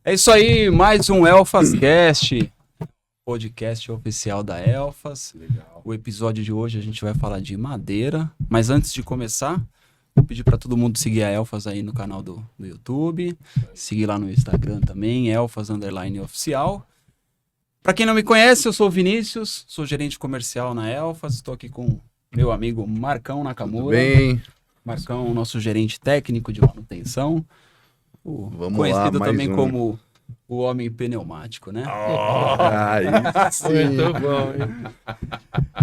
É isso aí, mais um ElfasCast, podcast oficial da Elfas. Legal. O episódio de hoje a gente vai falar de madeira, mas antes de começar, vou pedir para todo mundo seguir a Elfas aí no canal do YouTube, seguir lá no Instagram também, Elfas_oficial. Para quem não me conhece, eu sou o Vinícius, sou gerente comercial na Elfas, estou aqui com meu amigo Marcão Nakamura. Tudo bem? Marcão, nosso gerente técnico de manutenção, Vamos conhecido lá, também como o homem pneumático, né? Aí sim. Muito bom, hein?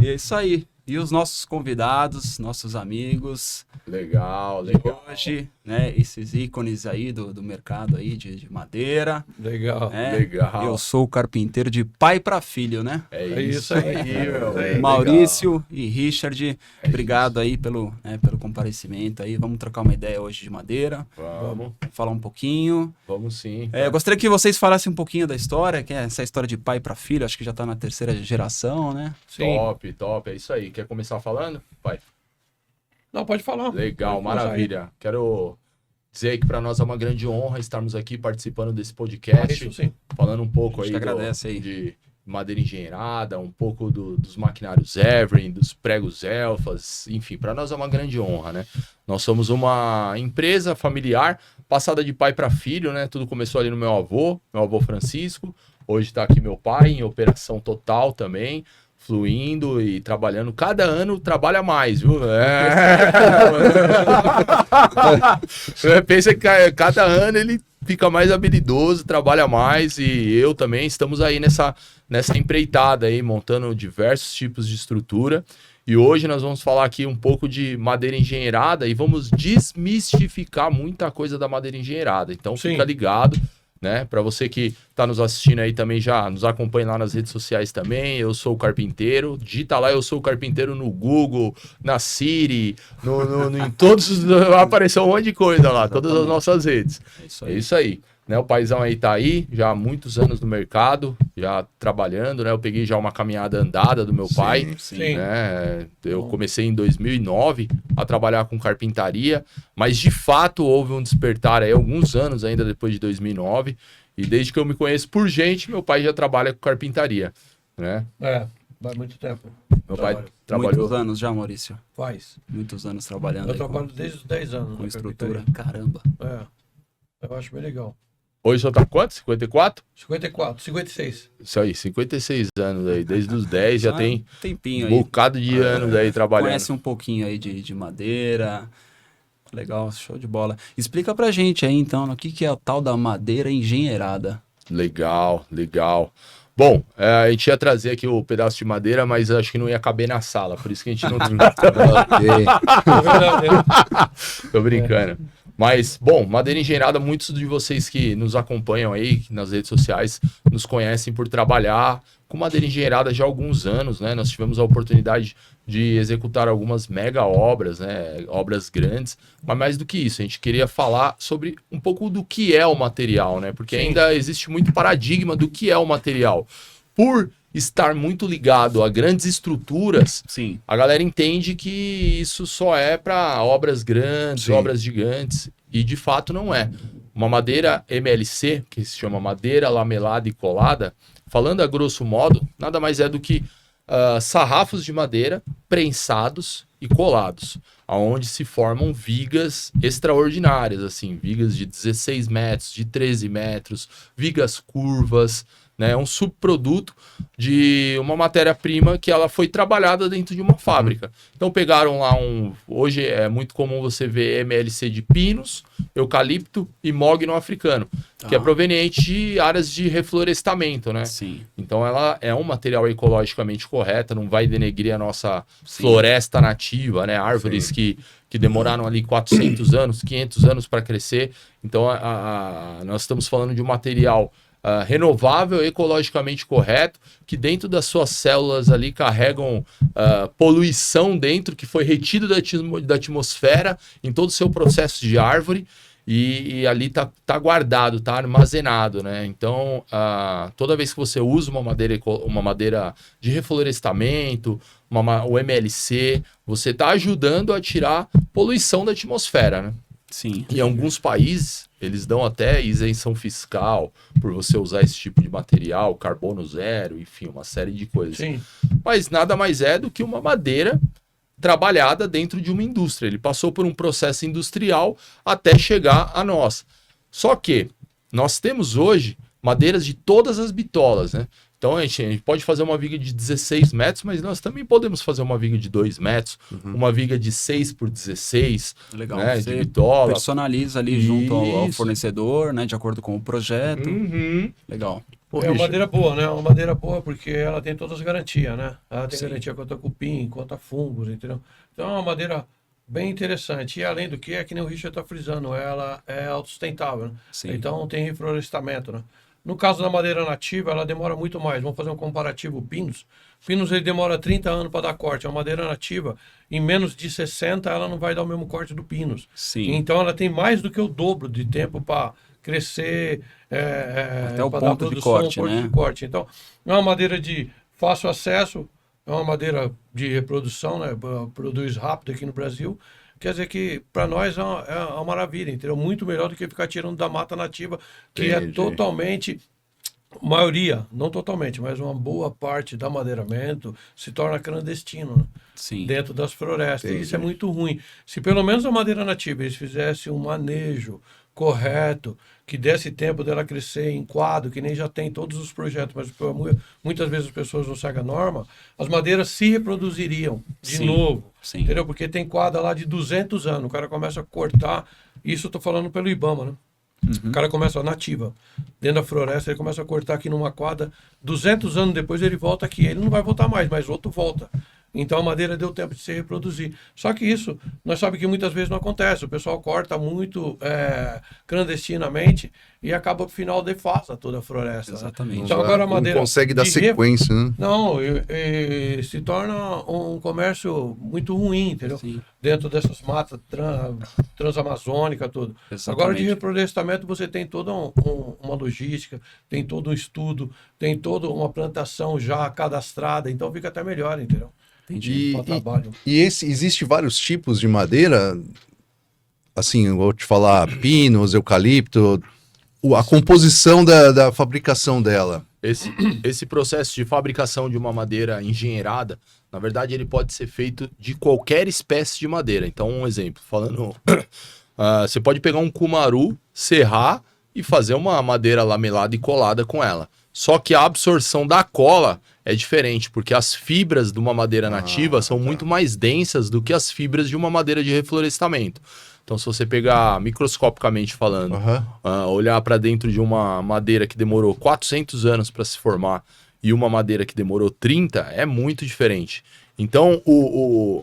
E é isso aí. E os nossos convidados, nossos amigos Legal, de legal. hoje, né? Esses ícones aí do mercado aí de madeira. Legal. Né? Legal. Eu sou o carpinteiro de pai para filho, né? É isso isso aí. aí, meu. Maurício e Richard, obrigado aí pelo comparecimento aí. Vamos trocar uma ideia hoje de madeira, Vamos falar um pouquinho. sim. Eu gostaria que vocês falassem um pouquinho da história, que é essa história de pai para filho, acho que já tá na terceira geração, né? Sim. Top, é isso aí. Quer começar falando? Vai. Não, pode falar. Legal, Pode começar maravilha. Quero dizer que para nós é uma grande honra estarmos aqui participando desse aí. podcast, Isso sim. falando um pouco A gente aí, agradece aí. de madeira engenheirada, um pouco dos maquinários Everin, dos pregos Elfas, enfim, para nós é uma grande honra, né? Nós somos uma empresa familiar, passada de pai para filho, né? Tudo começou ali no meu avô Francisco, hoje está aqui meu pai em operação total também, fluindo e trabalhando. Cada ano trabalha mais, viu? Pensa que cada ano ele fica mais habilidoso, trabalha mais, e eu também estamos aí nessa empreitada aí, montando diversos tipos de estrutura. E hoje nós vamos falar aqui um pouco de madeira engenheirada e vamos desmistificar muita coisa da madeira engenheirada. Então Sim. fica ligado, né? Para você que está nos assistindo aí também, já nos acompanha lá nas redes sociais também. Eu sou o Carpinteiro. Digita lá, eu sou o Carpinteiro no Google, na Siri, em todos os... Vai aparecer um monte de coisa lá, todas as nossas redes. É isso É aí. isso aí. Né, o paizão aí tá aí, já há muitos anos no mercado, já trabalhando, né? Eu peguei já uma caminhada andada do meu pai. Sim. Né? Eu comecei em 2009 a trabalhar com carpintaria, mas de fato houve um despertar aí alguns anos ainda depois de 2009, e desde que eu me conheço por gente, meu pai já trabalha com carpintaria, né? Vai muito tempo. Meu pai Trabalho. trabalhou... Muitos anos já, Maurício. Faz. Muitos anos trabalhando Eu aí trabalho desde os 10 anos. com na estrutura. carpintaria. Caramba. Eu acho bem legal. Hoje só tá quanto? 54? 54, 56. Isso aí, 56 anos aí, desde os 10 já Só tem um tempinho um aí. bocado de anos aí trabalhando. Conhece um pouquinho aí de madeira. Legal, show de bola. Explica pra gente aí, então, o que é a tal da madeira engenheirada? Legal. Bom, a gente ia trazer aqui o pedaço de madeira, mas acho que não ia caber na sala, por isso que a gente não... Tô brincando. Mas, bom, madeira engenheirada, muitos de vocês que nos acompanham aí nas redes sociais nos conhecem por trabalhar com madeira engenheirada já há alguns anos, né? Nós tivemos a oportunidade de executar algumas mega obras, né? Obras grandes, mas mais do que isso, a gente queria falar sobre um pouco do que é o material, né? Porque ainda existe muito paradigma do que é o material. Por estar muito ligado a grandes estruturas, Sim. a galera entende que isso só é para obras grandes, Sim. obras gigantes, e de fato não é. Uma madeira MLC, que se chama madeira lamelada e colada, falando a grosso modo, nada mais é do que sarrafos de madeira prensados e colados, aonde se formam vigas extraordinárias, assim, vigas de 16 metros, de 13 metros, vigas curvas, né? É um subproduto de uma matéria-prima que ela foi trabalhada dentro de uma fábrica. Então pegaram lá hoje é muito comum você ver MLC de pinos, eucalipto e mogno africano, que é proveniente de áreas de reflorestamento, né? Sim. Então ela é um material ecologicamente correto, não vai denegrir a nossa floresta nativa, né? Árvores que demoraram ali 400 anos, 500 anos para crescer. Então nós estamos falando de um material renovável, ecologicamente correto, que dentro das suas células ali carregam poluição dentro, que foi retida da atmosfera em todo o seu processo de árvore, e ali tá guardado, tá armazenado, né? Então, toda vez que você usa uma madeira de reflorestamento, o MLC, você está ajudando a tirar poluição da atmosfera, né? Sim. Em alguns países, Eles dão até isenção fiscal por você usar esse tipo de material, carbono zero, enfim, uma série de coisas. Sim. Mas nada mais é do que uma madeira trabalhada dentro de uma indústria. Ele passou por um processo industrial até chegar a nós. Só que nós temos hoje madeiras de todas as bitolas, né? Então a gente pode fazer uma viga de 16 metros, mas nós também podemos fazer uma viga de 2 metros, uma viga de 6 por 16, Legal. né, de Você bitola. personaliza ali junto ao Isso. fornecedor, né? De acordo com o projeto. Uhum. Legal. Pô, É uma bicho, madeira boa, né? Uma madeira boa porque ela tem todas as garantias, né? Ela tem Sim. garantia contra cupim, contra fungos, entendeu? Então é uma madeira bem interessante. E além do que, é que nem o Richard está frisando, ela é autossustentável, né? Sim. Então tem reflorestamento, né? No caso da madeira nativa, ela demora muito mais. Vamos fazer um comparativo pinos. Pinos ele demora 30 anos para dar corte. A madeira nativa, em menos de 60, ela não vai dar o mesmo corte do pinos. Sim. Então ela tem mais do que o dobro de tempo para crescer, Até o pra dar ponto de produção, corte, ponto né? de corte. Então, é uma madeira de fácil acesso, é uma madeira de reprodução, né? Produz rápido aqui no Brasil. Quer dizer que para nós é uma maravilha, entendeu? Muito melhor do que ficar tirando da mata nativa, que é Entendi. totalmente, maioria, não totalmente, mas uma boa parte da madeiramento se torna clandestino, né? Sim. Dentro das florestas. Entendi. Isso é muito ruim. Se pelo menos a madeira nativa eles fizessem um manejo correto, que desse tempo dela crescer em quadro, que nem já tem todos os projetos, mas muitas vezes as pessoas não seguem a norma, as madeiras se reproduziriam de Sim, novo. sim. Entendeu? Porque tem quadra lá de 200 anos, o cara começa a cortar, isso eu tô falando pelo IBAMA, né? O cara começa, nativa, dentro da floresta, ele começa a cortar aqui numa quadra, 200 anos depois ele volta aqui, ele não vai voltar mais, mas outro volta. Então a madeira deu tempo de se reproduzir. Só que isso, nós sabemos que muitas vezes não acontece. O pessoal corta muito clandestinamente e acaba, no final, defasa toda a floresta. Né? Exatamente. Então agora a madeira... Não consegue dar de sequência, né? Não, se torna um comércio muito ruim, entendeu? Sim. Dentro dessas matas transamazônicas, tudo. Exatamente. Agora, de reflorestamento, você tem toda uma logística, tem todo um estudo, tem toda uma plantação já cadastrada, então fica até melhor, entendeu? Entendi. Para trabalho. Existe vários tipos de madeira, assim, eu vou te falar, pinos, eucalipto, a composição da fabricação dela. Esse processo de fabricação de uma madeira engenheirada, na verdade, ele pode ser feito de qualquer espécie de madeira. Então, um exemplo, falando, você pode pegar um cumaru, serrar e fazer uma madeira lamelada e colada com ela. Só que a absorção da cola é diferente, porque as fibras de uma madeira nativa são muito mais densas do que as fibras de uma madeira de reflorestamento. Então, se você pegar microscopicamente falando, olhar para dentro de uma madeira que demorou 400 anos para se formar e uma madeira que demorou 30, é muito diferente. Então, o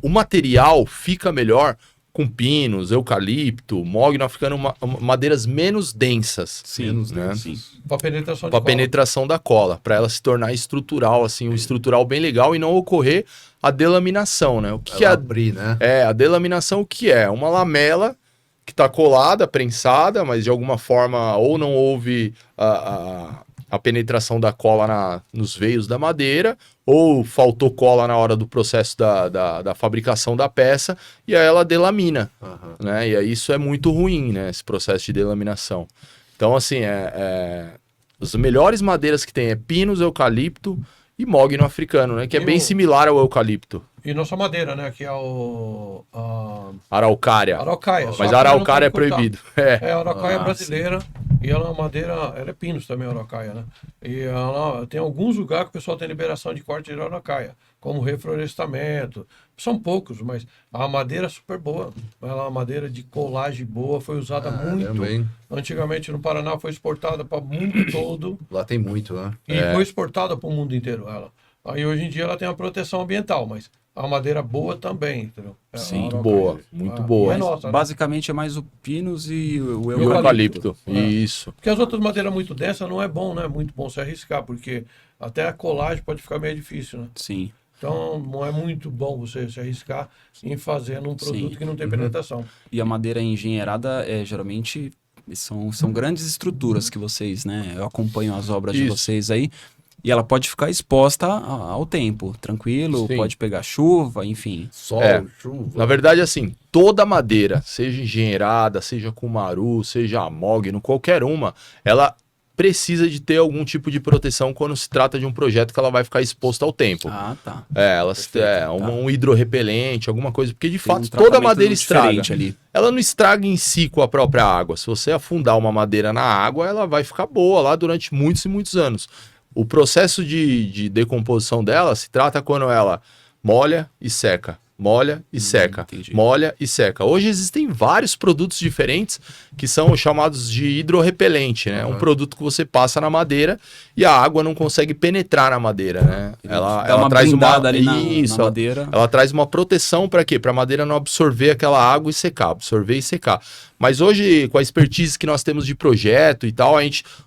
material fica melhor com pinos, eucalipto, mogno africano, madeiras menos densas. Sim, né? sim. Para penetração de Para cola. penetração da cola, para ela se tornar estrutural, assim, um estrutural bem legal e não ocorrer a delaminação, né? O que Ela é abrir, né? a delaminação? O que é? Uma lamela que está colada, prensada, mas de alguma forma ou não houve a penetração da cola nos veios da madeira, ou faltou cola na hora do processo da fabricação da peça, e aí ela delamina, né? E aí isso é muito ruim, né? Esse processo de delaminação. Então, assim, as melhores madeiras que tem é pinos, eucalipto e mogno africano, né? Que é E bem similar ao eucalipto. E nossa madeira, né? Que é a Araucária. araucária. Mas só a que não araucária é pode cortar. proibido. A araucária Ah, brasileira e ela é uma madeira, ela é pinos também, a araucária, né? E ela tem alguns lugares que o pessoal tem liberação de corte de araucária, como reflorestamento. São poucos, mas a madeira é super boa. Ela é uma madeira de colagem boa, foi usada muito. Também. Antigamente no Paraná foi exportada para o mundo todo Lá tem muito, né? e foi exportada para o mundo inteiro ela. Aí hoje em dia ela tem uma proteção ambiental, mas a madeira boa também, entendeu? Sim, A araucária. boa, muito boa. E é nossa, né? Basicamente é mais o pinos e o E o eucalipto. eucalipto. Isso. Porque as outras madeiras muito densas não é bom, né? Muito bom se arriscar, porque até a colagem pode ficar meio difícil, né? Sim. Então não é muito bom você se arriscar em fazer um produto Sim. que não tem penetração. E a madeira engenheirada geralmente são grandes estruturas que vocês, né? Eu acompanho as obras de Isso. vocês aí. E ela pode ficar exposta ao tempo, tranquilo, Sim. pode pegar chuva, enfim. Sol, É. chuva. Na verdade, assim, toda madeira, seja engenheirada, seja cumaru, seja amógno, qualquer uma, ela precisa de ter algum tipo de proteção quando se trata de um projeto que ela vai ficar exposta ao tempo. Ah, tá. Perfeito, tá. um hidrorrepelente, alguma coisa, porque de Tem um fato toda tratamento madeira estraga. diferente ali. Ela não estraga em si com a própria água. Se você afundar uma madeira na água, ela vai ficar boa lá durante muitos e muitos anos. O processo de decomposição dela se trata quando ela molha e seca. Molha e seca, entendi. molha e seca. Hoje existem vários produtos diferentes que são chamados de hidrorrepelente, né? Um produto que você passa na madeira e a água não consegue penetrar na madeira, né? Dá Ela uma traz blindada ali na Isso, madeira. ela traz uma proteção para quê? Para a madeira não absorver aquela água e secar, absorver e secar. Mas hoje, com a expertise que nós temos de projeto e tal,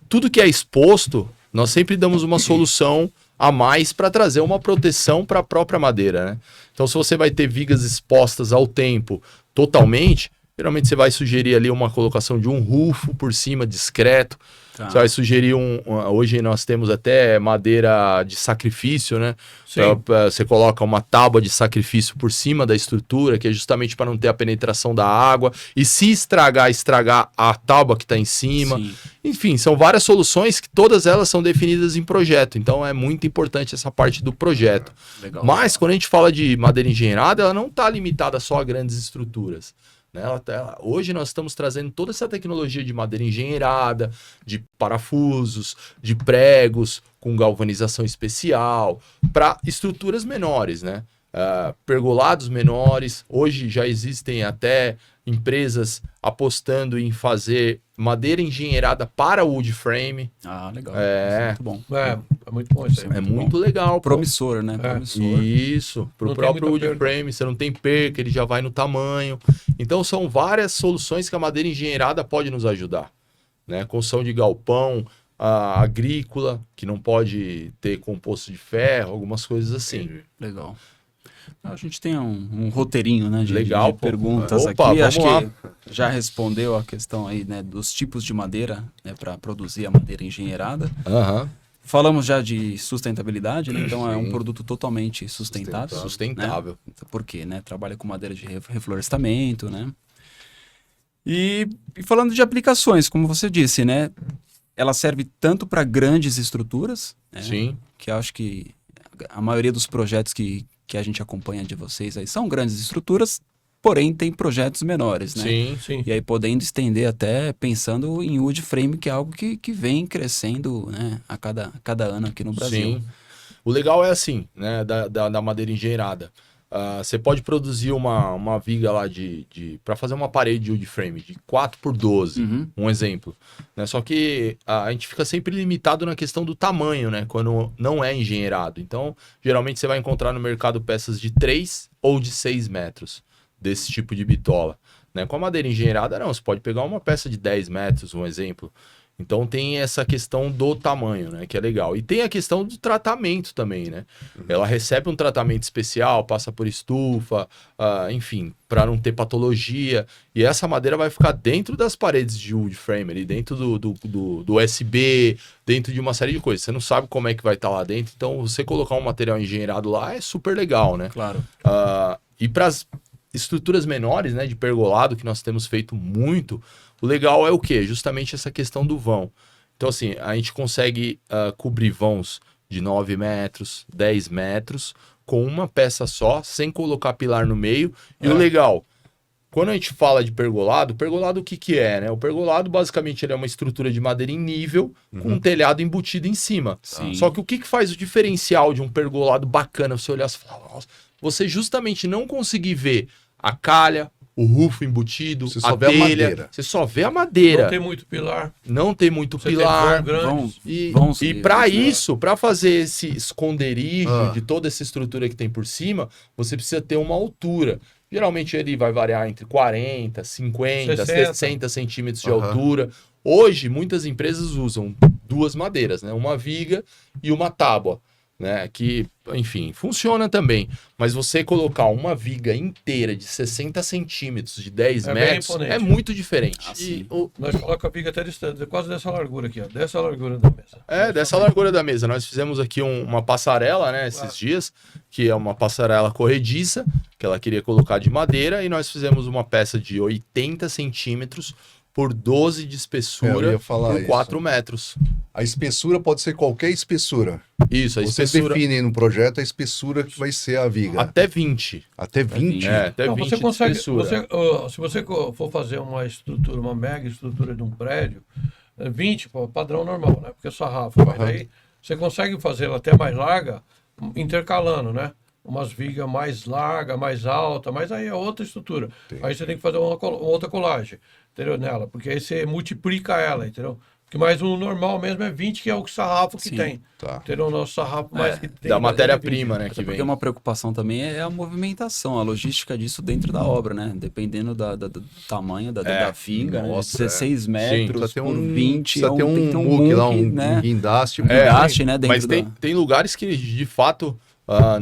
tudo que é exposto, nós sempre damos uma solução a mais para trazer uma proteção para a própria madeira, né? Então, se você vai ter vigas expostas ao tempo totalmente, geralmente você vai sugerir ali uma colocação de um rufo por cima, discreto. Tá. Você vai sugerir hoje nós temos até madeira de sacrifício, né? Sim. Você coloca uma tábua de sacrifício por cima da estrutura, que é justamente para não ter a penetração da água. E se estragar a tábua que está em cima. Sim. Enfim, são várias soluções que todas elas são definidas em projeto. Então é muito importante essa parte do projeto. Legal. Mas quando a gente fala de madeira engenheirada, ela não está limitada só a grandes estruturas. Né? Hoje nós estamos trazendo toda essa tecnologia de madeira engenheirada, de parafusos, de pregos com galvanização especial, para estruturas menores, né? Pergolados menores. Hoje já existem até empresas apostando em fazer madeira engenheirada para wood frame. Ah, legal. É. Muito bom. É muito bom isso aí. É muito legal. pô. Promissor, né? Promissor. Isso, pro Não tem próprio muita wood perca. frame, você não tem perca, ele já vai no tamanho. Então são várias soluções que a madeira engenheirada pode nos ajudar, né? Construção de galpão, agrícola, que não pode ter composto de ferro, algumas coisas assim. Legal. A gente tem um roteirinho, né, de Legal, pô. perguntas Opa, aqui. vamos Acho lá. que já respondeu a questão aí, né, dos tipos de madeira, né, para produzir a madeira engenheirada. Aham. Falamos já de sustentabilidade, né? Então é um Sim. produto totalmente sustentável. Sustentável. Né? Por quê, né? Trabalha com madeira de reflorestamento, né? E falando de aplicações, como você disse, né? Ela serve tanto para grandes estruturas, né? Sim. Que eu acho que a maioria dos projetos que a gente acompanha de vocês aí são grandes estruturas, porém tem projetos menores, né? Sim. Sim. E aí podendo estender até pensando em wood frame, que é algo que vem crescendo, né, a cada ano aqui no Brasil. Sim. O legal é assim, né, da madeira engenheirada. Você pode produzir uma viga lá para fazer uma parede de wood frame de 4x12, Uhum. um exemplo. Né? Só que a gente fica sempre limitado na questão do tamanho, né? Quando não é engenheirado. Então, geralmente você vai encontrar no mercado peças de 3 ou de 6 metros desse tipo de bitola. Né? Com a madeira engenheirada, não. Você pode pegar uma peça de 10 metros, um exemplo. Então tem essa questão do tamanho, né? Que é legal. E tem a questão do tratamento também, né? Ela recebe um tratamento especial, passa por estufa, enfim, para não ter patologia. E essa madeira vai ficar dentro das paredes de wood frame, ali, dentro do USB, dentro de uma série de coisas. Você não sabe como é que vai estar lá dentro. Então, você colocar um material engenheirado lá é super legal, né? Claro. E para as estruturas menores, né, de pergolado, que nós temos feito muito, o legal é o quê? Justamente essa questão do vão. Então, assim, a gente consegue cobrir vãos de 9 metros, 10 metros, com uma peça só, sem colocar pilar no meio. E o legal, quando a gente fala de pergolado o que é, né? O pergolado, basicamente, ele é uma estrutura de madeira em nível, com um telhado embutido em cima. Sim. Só que o que faz o diferencial de um pergolado bacana? Você olhar e falar, nossa, você justamente não conseguir ver a calha, o rufo embutido, Você a só vê a telha, madeira. você só vê a madeira. Não tem muito pilar. Não tem muito Você pilar. tem vão grande. Vão, E vãos para que- isso, para fazer esse esconderijo Ah. de toda essa estrutura que tem por cima, você precisa ter uma altura. Geralmente ele vai variar entre 40, 50, 60 centímetros de Aham. altura. Hoje, muitas empresas usam duas madeiras, né? Uma viga e uma tábua. né? Que, enfim, funciona também. Mas você colocar uma viga inteira de 60 centímetros, de 10 É bem metros, imponente. é muito diferente. Assim. Nós colocamos a viga até quase dessa largura aqui, ó. Dessa largura da mesa. Dessa largura da mesa. Nós fizemos aqui uma passarela, né, esses dias, que é uma passarela corrediça, que ela queria colocar de madeira, e nós fizemos uma peça de 80 centímetros por 12 de Eu espessura ia falar por isso. 4 metros. A espessura pode ser qualquer espessura. Isso, a Vocês espessura definem no projeto a espessura que vai ser a viga. até 20. Até 20? Até Não, 20 você consegue, de espessura. se você for fazer uma estrutura, uma mega estrutura de um prédio, 20, pô, padrão normal, né? Porque é sarrafo. Mas aí você consegue fazê-la até mais larga, intercalando, né? Umas vigas mais larga, mais alta, mas aí é outra estrutura. Aí você tem que fazer uma outra colagem, entendeu? Nela, porque aí você multiplica ela, entendeu? Porque mais o normal mesmo é 20, que é o sarrafo que Sim. tem. Tá. Entendeu? O nosso sarrafo mais que tem. Da mas matéria-prima, é 20. né, Até que porque vem. uma preocupação também é a movimentação, a logística disso dentro da obra, né? Dependendo do tamanho da viga, né? nossa, 16 metros Precisa ter por um 20, precisa ter tem que um ter muque lá, muque, um né? guindaste. Guindaste, né? Dentro Mas tem lugares que, de fato,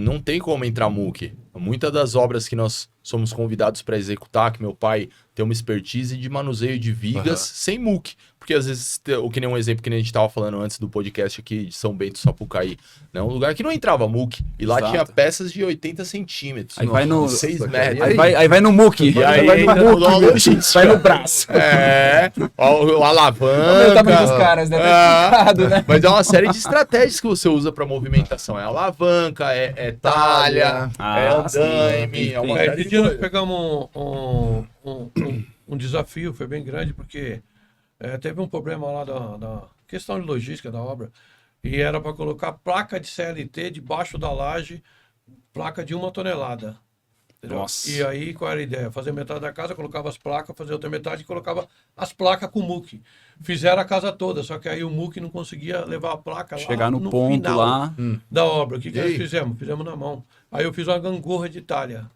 não tem como entrar muque. Muitas das obras que nós somos convidados para executar, que meu pai tem uma expertise de manuseio de vigas sem muque. Porque às vezes, que nem um exemplo que nem a gente estava falando antes do podcast aqui de São Bento, Sapucaí, né? Um lugar que não entrava muque. E lá Exato. tinha peças de 80 centímetros. Aí vai no- 6 Nossa, metros. Aí vai no muque. E aí vai entra no no muque, logística. vai no braço. O Olha o alavanca. tamanho dos caras, né? Tá complicado, né? Mas é uma série de estratégias que você usa para movimentação. É alavanca, é talha, é andaime, sim. é uma Esse série de dia nós coisas. pegamos um desafio, foi bem grande, porque teve um problema lá da questão de logística da obra, e era para colocar placa de CLT debaixo da laje, placa de 1 tonelada. Entendeu? Nossa. E aí, qual era a ideia? Fazer metade da casa, colocava as placas, fazer outra metade e colocava as placas com muque. Fizeram a casa toda, só que aí o muque não conseguia levar a placa lá Chegar no ponto final lá. da obra. O que E nós aí? fizemos? Fizemos na mão. Aí eu fiz uma gangorra de talha.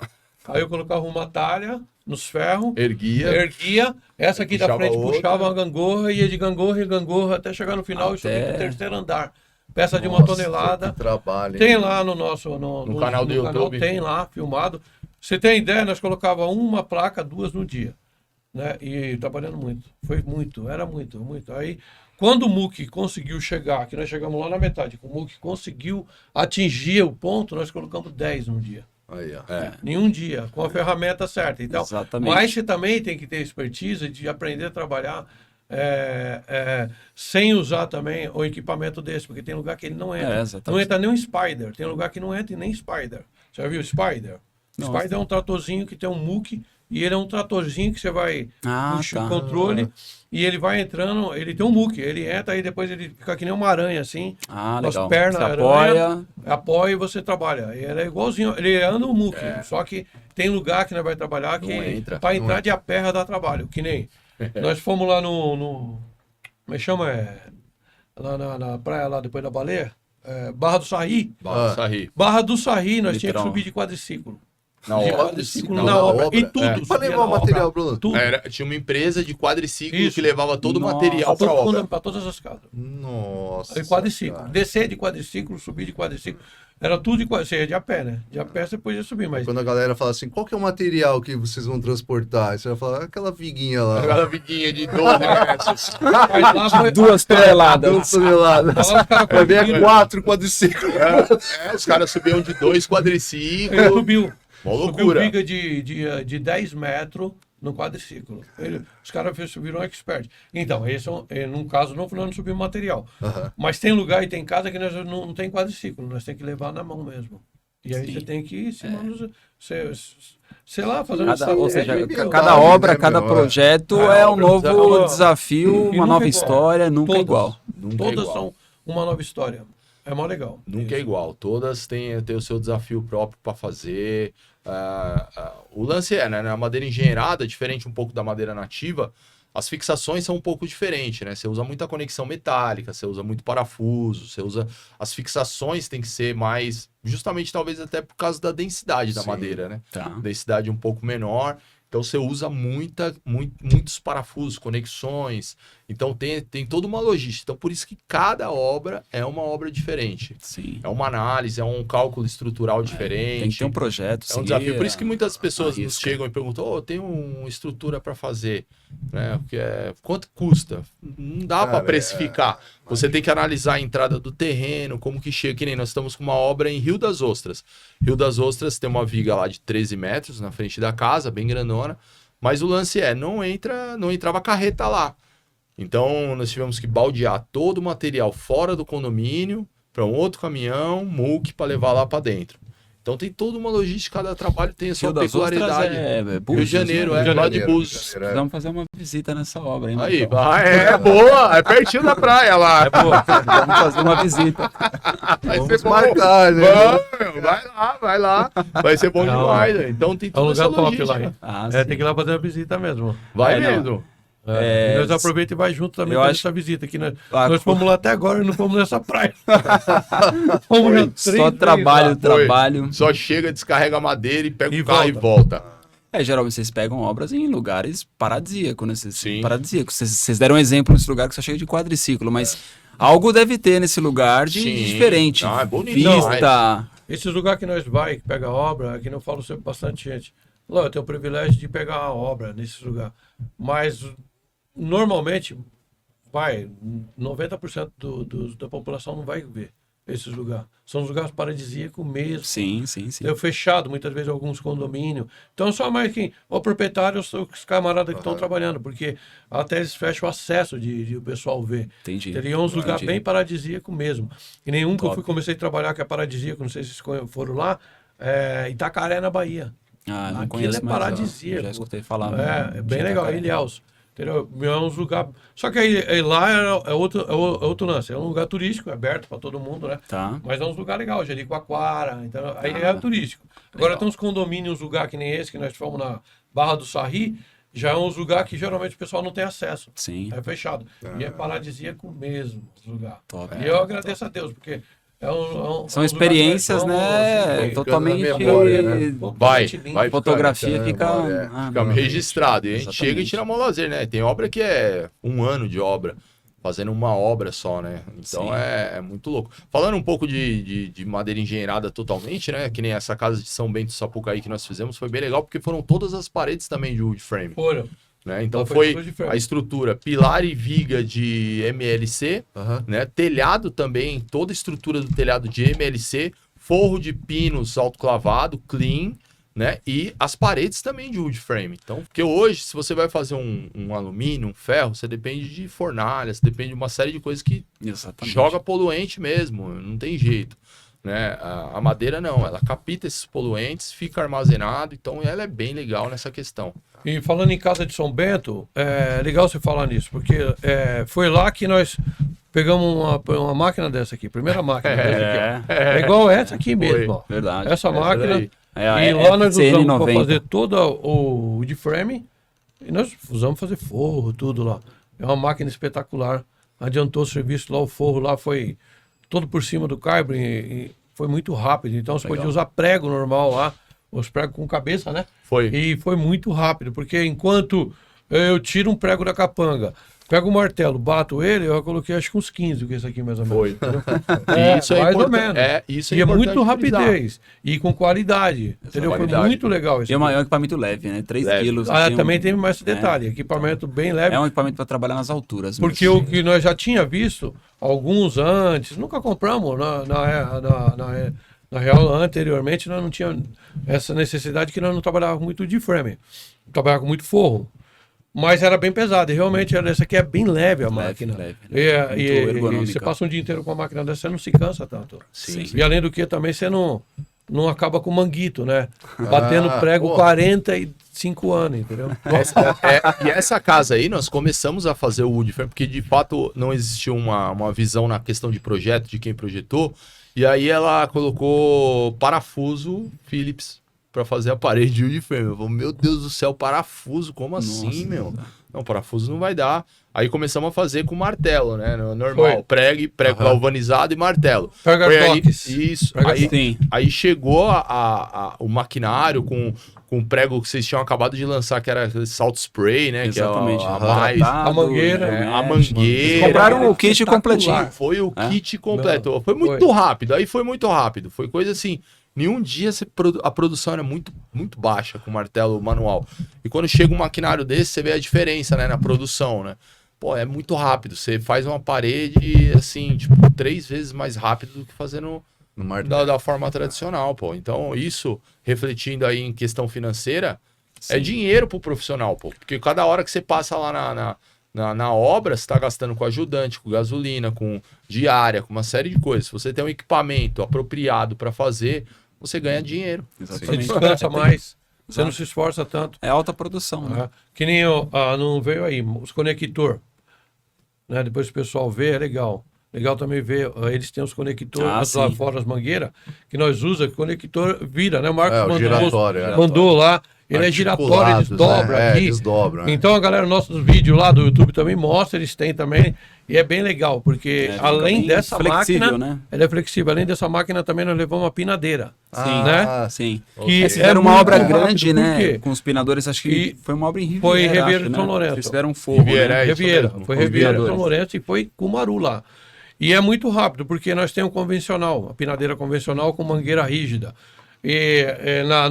Aí eu colocava uma talha nos ferros, erguia, essa aqui da Puxava frente outra. puxava uma gangorra, ia de gangorra em gangorra até chegar no final e subir Até- para o terceiro andar. Peça de 1 Nossa, tonelada. que trabalho, hein? Tem lá no nosso No canal do YouTube. tem lá filmado. Você tem ideia? Nós colocava uma placa, 2 no dia, né? E trabalhando muito. Foi muito, era muito, muito. Aí, quando o muque conseguiu chegar, que nós chegamos lá na metade, o muque conseguiu atingir o ponto, nós colocamos 10 no dia. Aí, ó. Em um dia, com a ferramenta certa. Então, Exatamente. mas você também tem que ter expertise de aprender a trabalhar sem usar também o equipamento desse, porque tem lugar que ele não entra. exatamente. Não entra nem um Spider, tem lugar que não entra nem Spider. Você já viu o Spider? Não. Spider é um tratorzinho que tem um muque e ele é um tratorzinho que você vai puxa tá. o controle e ele vai entrando, ele tem um muque, ele entra e depois ele fica que nem uma aranha assim, Ah, com as legal. pernas Você aranha, apoia. apoia e você trabalha. E ele é igualzinho, ele anda um muque, só que tem lugar que nós vai trabalhar que Não entra. para entrar de a perna dá trabalho, que nem nós fomos lá no como é que chama? Lá na praia lá depois da Baleia, Barra do Sarri. Sarri. Barra do Sarri, nós tínhamos que Literal. subir de quadriciclo. Na De obra. quadriciclo Na na obra. obra. E tudo. É. Pra subia levar na o material, obra. Bruno. Tudo. Tinha uma empresa de quadriciclo Isso. que levava todo o Nossa. material para a obra. Para todas as casas. Nossa. Aí quadriciclo. cara. Descer de quadriciclo, subir de quadriciclo. Era tudo de quadriciclo. Você ia de a pé, né? De a pé você podia subir, mas... Quando a galera fala assim, qual que é o material que vocês vão transportar? Aí você vai falar, aquela viguinha lá. Aquela viguinha de 12 metros. mas lá foi... 2 toneladas. 2 toneladas. Lá os caras Vai ver conseguiram. 4 quadriciclos. Os caras subiam de 2 Ele quadriciclos. subiu. Uma Subiu loucura. viga de 10 metros no quadriciclo. Os caras subiram um expert. Então, esse num caso não subimos material. Mas tem lugar e tem casa que nós não tem quadriciclo, nós temos que levar na mão mesmo. E aí você tem que ir se sei lá, fazendo Ou seja, estratégia. cada obra, né, cada meu? projeto Cada é um obra, novo cada- desafio, E uma nunca nova é igual. história, nunca é Todas. igual. Nunca é Todas igual. são uma nova história. É mó legal. Nunca é Isso. igual. Todas têm o seu desafio próprio para fazer. O lance né? Na madeira engenheirada, diferente um pouco da madeira nativa, as fixações são um pouco diferentes, né? Você usa muita conexão metálica, você usa muito parafuso, você usa... As fixações têm que ser mais... Justamente, talvez, até por causa da densidade da Sim. madeira, né? Tá. Densidade um pouco menor. Então você usa muitos parafusos, conexões. Então tem toda uma logística. Então por isso que cada obra é uma obra diferente. Sim. É uma análise, é um cálculo estrutural diferente. Tem que ter um projeto. É um desafio. Por isso que muitas pessoas nos risca. chegam e perguntam: eu tenho uma estrutura para fazer. Né? Quanto custa? Não dá para precificar. Você tem que analisar a entrada do terreno, como que chega. Que nem nós estamos com uma obra em Rio das Ostras. Rio das Ostras tem uma viga lá de 13 metros na frente da casa, bem grandona. Mas o lance não entrava carreta lá. Então nós tivemos que baldear todo o material fora do condomínio para um outro caminhão, muque para levar lá para dentro. Então tem toda uma logística, cada trabalho tem a sua peculiaridade. Rio de Janeiro, lá de Búzios. Vamos fazer uma visita nessa obra, hein? Aí, boa, é pertinho da praia lá. É boa, vamos fazer uma visita. Vai ser marcar, né? Vai lá. Vai ser bom demais, né? Então tem É um toda essa lugar top logística. lá, hein? Ah, Tem que ir lá fazer uma visita mesmo. Vai não. mesmo. E nós aproveita e vai junto também eu com acho- essa visita aqui. Ah, Nós fomos lá até agora e não fomos nessa praia. Fomos já Só três trabalho, vezes trabalho. Só chega, descarrega a madeira e pega E o carro volta. e volta. Geralmente vocês pegam obras em lugares paradisíacos, né? Sim. Paradisíacos. Vocês deram um exemplo nesse lugar que só chega de quadriciclo, mas algo deve ter nesse lugar de Sim. diferente. Ah, é bonito Vista. lá. Esses lugares que nós vai, que pega a obra, aqui não falo sempre bastante gente. Lá, eu tenho o privilégio de pegar a obra nesses lugares. Mas normalmente, 90% da população não vai ver esses lugares. São os lugares paradisíacos mesmo. Sim. É fechado, muitas vezes, alguns condomínios. Então, só mais quem? O proprietário, os camaradas que estão trabalhando, porque até eles fecham o acesso de o pessoal ver. Entendi. Teria uns lugares bem paradisíacos mesmo. E nenhum que eu Top. comecei a trabalhar que é paradisíaco, não sei se vocês foram lá, é Itacaré, na Bahia. Ah, não Aquilo conheço é mais. paradisíaco. Já escutei falar. É bem de legal, Itacaré. Ilhéus. Entendeu? É uns lugares. Só que aí lá é outro lance. É um lugar turístico, é aberto para todo mundo, né? Tá. Mas é uns lugares legais, Jericoacoara, então aí é turístico. Agora Legal. tem uns condomínios, lugar que nem esse, que nós fomos na Barra do Sarri, já é uns lugares que geralmente o pessoal não tem acesso. Sim. É fechado. E é paradisíaco mesmo, os lugares. Top. E eu agradeço a Deus, porque São experiências, né? assim, Totalmente. na memória, né? Vai Fotografia fica fica. registrado. E a gente Exatamente. chega e tira mó lazer, né? Tem obra que é 1 ano de obra, fazendo uma obra só, né? Então Sim. é muito louco. Falando um pouco de madeira engenheirada totalmente, né? Que nem essa casa de São Bento Sapucaí que nós fizemos, foi bem legal, porque foram todas as paredes também de wood frame. Foram. Né? Então Lá foi foi tudo de frame. a estrutura pilar e viga de MLC, né? Telhado também, toda a estrutura do telhado de MLC, forro de pinos autoclavado, clean, né? E as paredes também de wood frame. Então, porque hoje, se você vai fazer um alumínio, um ferro, você depende de fornalhas, depende de uma série de coisas que Exatamente. joga poluente mesmo, não tem jeito. Né? A madeira não, ela capta esses poluentes, fica armazenado, então ela é bem legal nessa questão. E falando em casa de São Bento, é legal você falar nisso, porque foi lá que nós pegamos uma máquina dessa aqui, primeira máquina dessa aqui. Ó. É igual essa aqui mesmo, ó. Verdade. Essa máquina. daí. É E lá nós FCN usamos para 90. fazer todo o de frame. E nós usamos fazer forro, tudo lá. É uma máquina espetacular. Adiantou o serviço lá, o forro lá foi todo por cima do carbon e foi muito rápido. Então você podia usar prego normal lá, os pregos com cabeça, né? Foi. E foi muito rápido, porque enquanto eu tiro um prego da capanga, pego o martelo, bato ele, eu coloquei acho que uns 15, que esse aqui mais ou menos. Foi. É, Isso é mais ou importante. menos. Isso é E é muito importante frisar. rapidez. E com qualidade. Entendeu? Foi qualidade. muito legal isso. E é um equipamento leve, né? 3 Leve. quilos. Ah, assim, também tem mais esse detalhe. Equipamento bem leve. É um equipamento para trabalhar nas alturas. Porque mesmo. o que nós já tinha visto, alguns antes, nunca compramos na real, anteriormente, nós não tínhamos essa necessidade que nós não trabalhávamos muito de frame. Trabalhava com muito forro. Mas era bem pesado. E realmente essa aqui é bem leve a máquina. leve. E Muito ergonômica. você passa um dia inteiro com a máquina dessa, você não se cansa tanto. Sim. E além do que também você não acaba com manguito, né? Batendo prego pô. 45 anos, entendeu? E essa casa aí, nós começamos a fazer o wood frame, porque de fato não existiu uma visão na questão de projeto, de quem projetou, e aí ela colocou parafuso Phillips para fazer a parede de wood frame. Eu falei, meu Deus do céu, parafuso, como assim, meu? Não, parafuso não vai dar. Aí começamos a fazer com martelo, né? Normal, Foi. prego galvanizado e martelo. Pega Foi aí- toques. Isso. Pega Aí, Sim. aí chegou o maquinário com com o prego que vocês tinham acabado de lançar, que era salt spray, né? Exatamente. Que é a mais... A mangueira. A mangueira. Eles compraram o kit completinho. Foi o kit completo. Foi muito rápido. Aí foi muito rápido. Foi coisa assim... Em um dia a produção era muito, muito baixa com martelo manual. E quando chega um maquinário desse, você vê a diferença, né, na produção, né? Pô, é muito rápido. Você faz uma parede, assim, tipo, 3 vezes mais rápido do que fazendo da forma tradicional, pô. Então, isso, refletindo aí em questão financeira, é dinheiro pro profissional, pô. Porque cada hora que você passa lá na obra, você está gastando com ajudante, com gasolina, com diária, com uma série de coisas. Se você tem um equipamento apropriado para fazer, você ganha dinheiro. Você descansa mais, você não se esforça tanto. É alta produção, né? Que nem não veio aí, os conector. Né? Depois o pessoal vê, é legal. Legal também ver, eles têm os conectores lá fora, as mangueiras, que nós usamos, que o conector vira, né? O Marcos mandou lá. Ele é giratório, eles dobram aqui. Eles dobram, Então a galera, nossos vídeos lá do YouTube também mostra, eles têm também. E é bem legal, porque além dessa máquina, né? ela é flexível. Além dessa máquina também nós levamos uma pinadeira. Sim, né? Sim. Que Eles fizeram uma obra grande, rápido, né? Com os pinadores, acho que foi uma obra em Riviera. Foi em Riviera de acho, São né? Lourenço. Eles fizeram um fogo, Riviera, né? Riviera. Foi Riviera de São pinadores. Lourenço e foi com Maru lá. E é muito rápido, porque nós temos convencional, a pinadeira convencional com mangueira rígida. E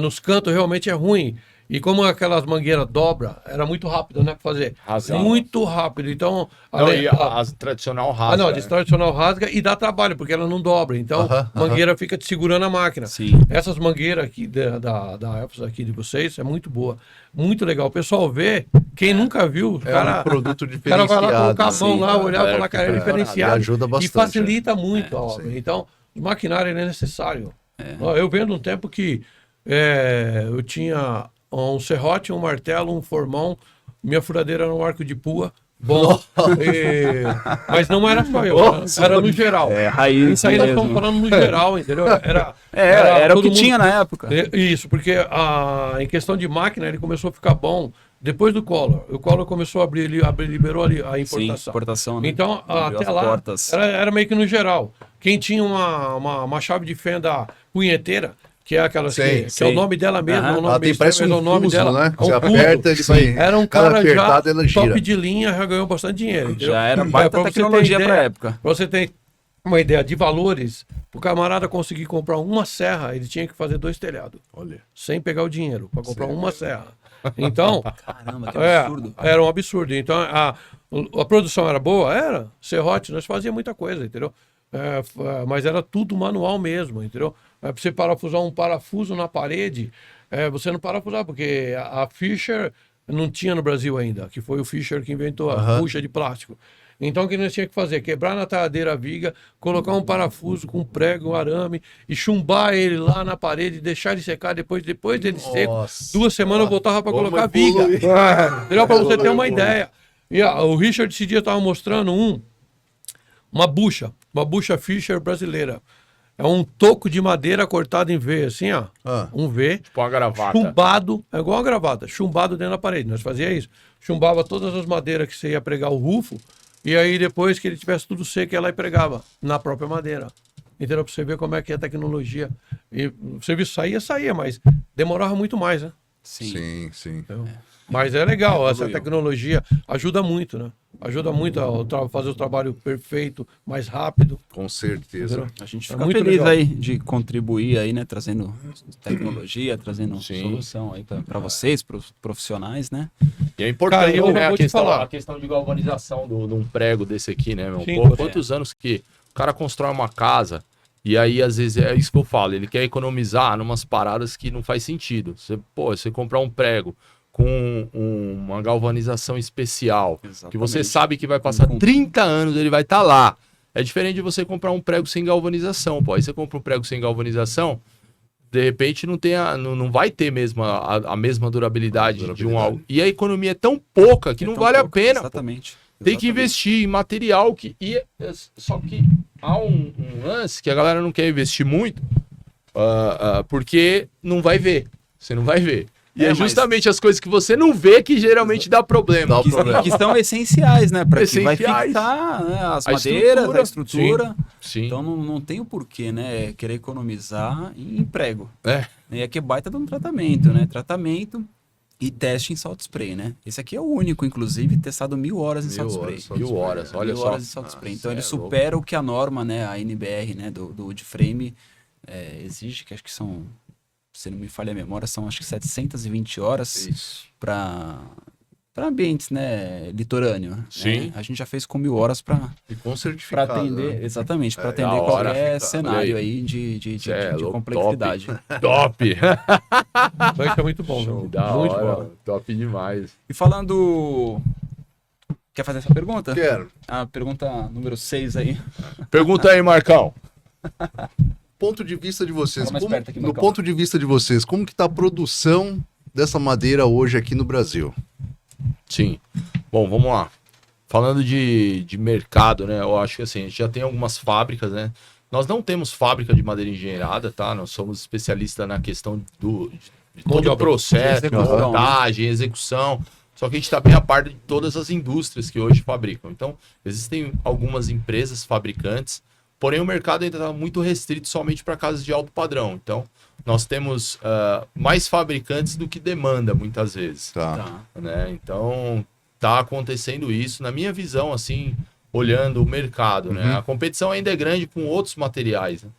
nos cantos realmente é ruim. E como aquelas mangueiras dobra, era muito rápido, né? Pra fazer. Rasgava. Muito rápido. Então. Não, e a tradicional rasga. Não, a tradicional rasga e dá trabalho, porque ela não dobra. Então, mangueira fica te segurando a máquina. Sim. Essas mangueiras aqui da Elfos aqui de vocês é muito boa. Muito legal. O pessoal vê, quem nunca viu, o cara. Um produto O cara vai lá colocar a mão sim. lá, olhar e falar, cara, é diferenciado. E ajuda bastante. E facilita muito a obra. Então, o maquinário ele é necessário. Eu vendo um tempo que eu tinha um serrote, um martelo, um formão, minha furadeira era um arco de pua. Bom, mas não era só eu, era no geral. Raiz Isso aí nós mesmo. estamos falando no geral, entendeu? Era o todo que mundo- tinha na época. Isso, porque em questão de máquina ele começou a ficar bom depois do Collor. O Collor começou a liberou ali a Sim, importação. importação, né? Então, Abriu até as lá, portas. era meio que no geral. Quem tinha uma chave de fenda punheteira, que é aquela que é o nome dela mesmo, Aham. o nome Ela tem, parece mas é um o nome fuso, dela. né? É um Você fuso. aperta, ele vai... Era um cada cara já apertada, ela gira. top de linha, já ganhou bastante dinheiro. Entendeu? Já era baita Pra você ter tecnologia ideia, pra época. Pra você ter uma ideia de valores, o camarada conseguir comprar uma serra, ele tinha que fazer 2 telhados. Olha. Sem pegar o dinheiro, para comprar uma serra. Então, Caramba, que absurdo. era um absurdo. Então, a produção era boa? Era. Serrote, nós fazíamos muita coisa, entendeu? Mas era tudo manual mesmo, entendeu? Pra você parafusar um parafuso na parede, você não parafusava, porque a Fischer não tinha no Brasil ainda, que foi o Fischer que inventou a bucha de plástico. Então, o que nós tínhamos que fazer? Quebrar na talhadeira a viga, colocar um parafuso com prego, um arame e chumbar ele lá na parede, deixar ele secar. Depois dele seco, 2 semanas eu voltava para colocar a viga. Entendeu? Para você ter uma ideia. E o Richard esse dia estava mostrando uma bucha Fischer brasileira. É um toco de madeira cortado em V, assim, ó. Um V. Tipo uma gravata. Chumbado, é igual uma gravata, chumbado dentro da parede. Nós fazia isso. Chumbava todas as madeiras que você ia pregar o rufo, e aí depois que ele tivesse tudo seco, ela ia pregava na própria madeira. Entendeu? Pra você ver como é que é a tecnologia. E o serviço saía, mas demorava muito mais, né? Sim. Mas é legal, essa tecnologia ajuda muito, né? Ajuda muito a fazer o trabalho perfeito, mais rápido. Com certeza. Entendeu? A gente É fica muito feliz legal. aí de contribuir aí, né? Trazendo tecnologia, trazendo solução aí para vocês, para os profissionais, né? E é importante, Cara, eu né, vou te falar. a questão de galvanização de um prego desse aqui, né, meu? Sim, Pô, quantos anos que o cara constrói uma casa e aí, às vezes, é isso que eu falo, ele quer economizar numas paradas que não faz sentido. Você comprar um prego com uma galvanização especial, que você sabe que vai passar 30 anos, ele vai estar lá. É diferente de você comprar um prego sem galvanização, pô. Aí você compra um prego sem galvanização, de repente não vai ter mesmo a mesma durabilidade de um algo. E a economia é tão pouca que não vale a pena. Exatamente. Tem que investir em material só que há um lance que a galera não quer investir muito, porque não vai ver. Você não vai ver. E é justamente as coisas que você não vê que geralmente dá problema. Que são essenciais, né? Para que vai Essenciais. fixar, né, as A madeiras, a estrutura. Sim. Então não tem o porquê, né? Querer economizar em prego. E aqui é baita de um tratamento, né? Tratamento e teste em salt spray, né? Esse aqui é o único, inclusive, testado 1000 horas em salt spray. 1000 horas, olha 1000 só. horas em salt spray. Então ele é supera o que a norma, né? A NBR, né? Do wood frame exige, que acho que são, se não me falha a memória, são acho que 720 horas Isso. para ambientes, né? Litorâneo. Sim. Né? A gente já fez com 1000 horas para E com certificado. atender, né? exatamente, para da atender hora. qualquer Olha cenário aí. aí de louco, complexidade. Top! Então isso é muito bom, viu? Da Muito hora, bom. top demais. E falando... Quer fazer essa pergunta? Quero. A pergunta número 6 aí. Pergunta aí, Marcão. Ponto de vista de vocês. Fala mais perto aqui, No Marcão. ponto de vista de vocês, como que tá a produção dessa madeira hoje aqui no Brasil? Sim. Bom, vamos lá. Falando de mercado, né? Eu acho que assim, a gente já tem algumas fábricas, né? Nós não temos fábrica de madeira engenheirada, tá? Nós somos especialistas na questão de todo o processo, de execução, montagem, execução. Só que a gente está bem a par de todas as indústrias que hoje fabricam. Então, existem algumas empresas fabricantes, porém o mercado ainda está muito restrito somente para casas de alto padrão. Então, nós temos mais fabricantes do que demanda, muitas vezes. Tá. Né? Então, tá acontecendo isso. Na minha visão, assim, olhando o mercado, né? A competição ainda é grande com outros materiais. Né?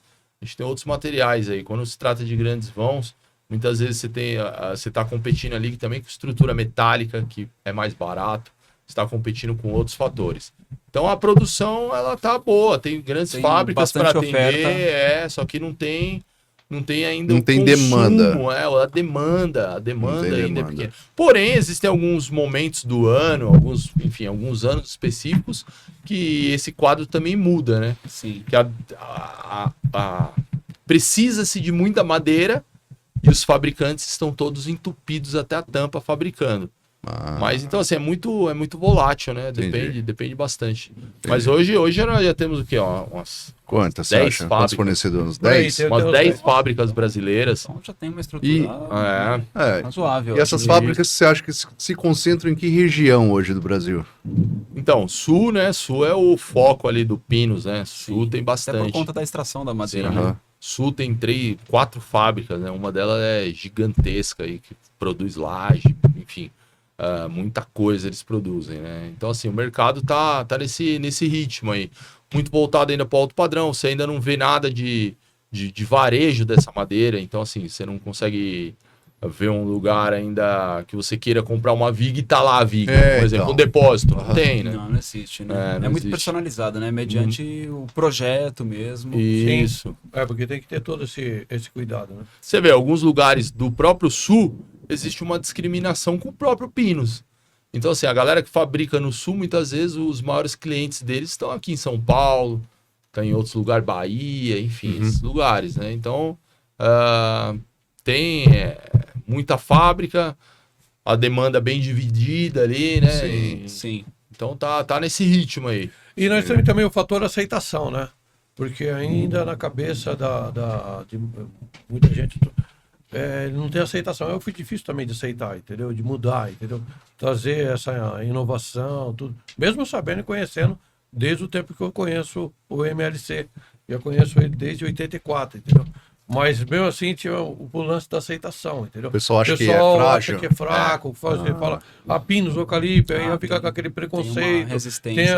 A gente tem outros materiais aí. Quando se trata de grandes vãos, muitas vezes você está competindo ali também com estrutura metálica, que é mais barato. Você está competindo com outros fatores. Então, a produção, ela tá boa. Tem grandes Tem fábricas para bastante atender, oferta. só que não tem ainda Não o tem consumo, demanda. a demanda Não tem ainda é demanda. pequena. Porém, existem alguns momentos do ano, alguns anos específicos, que esse quadro também muda, né? Sim. Que precisa-se de muita madeira e os fabricantes estão todos entupidos até a tampa fabricando. Mas então assim, é muito volátil, né? Entendi. Depende bastante. Mas hoje nós já temos o quê? Umas Quantas, você 10 acha? Quantos fábricas. fornecedores? Por aí, 10? tem- umas uns 10 10. fábricas brasileiras. Então já tem uma estrutura E- razoável. E essas Assim. fábricas, você acha que se concentram em que região hoje do Brasil? Então, Sul, né? Sul é o foco ali do Pinos, né? Sul Sim. tem Até por bastante. conta da extração da madeira, Sim. né? Aham. Sul tem 4 fábricas, né? Uma delas é gigantesca aí, que produz laje, enfim, muita coisa eles produzem, né? Então, assim, o mercado tá nesse ritmo aí. Muito voltado ainda para o alto padrão. Você ainda não vê nada de varejo dessa madeira. Então, assim, você não consegue ver um lugar ainda que você queira comprar uma viga e tá lá a viga, por exemplo, então. um depósito. Não tem, né? Não existe, né? É, É, não muito existe. personalizado, né? Mediante o projeto mesmo. Isso. Porque tem que ter todo esse cuidado, né? Você vê, alguns lugares do próprio Sul, existe uma discriminação com o próprio Pinos. Então, assim, a galera que fabrica no Sul, muitas vezes, os maiores clientes deles estão aqui em São Paulo, estão em outros lugares, Bahia, enfim, esses lugares, né? Então, tem muita fábrica, a demanda bem dividida ali, né? Sim. Então, tá nesse ritmo aí. E nós temos também o fator aceitação, né? Porque ainda na cabeça de muita gente não tem aceitação. Foi difícil também de aceitar, entendeu? De mudar, entendeu? Trazer essa inovação, tudo. Mesmo sabendo e conhecendo desde o tempo que eu conheço o MLC. Eu conheço ele desde 84, entendeu? Mas mesmo assim tinha o lance da aceitação, entendeu? O pessoal acha que é acha frágil. que é fraco, fala pinos, eucalipto, aí já fica com aquele Tem preconceito. uma resistência.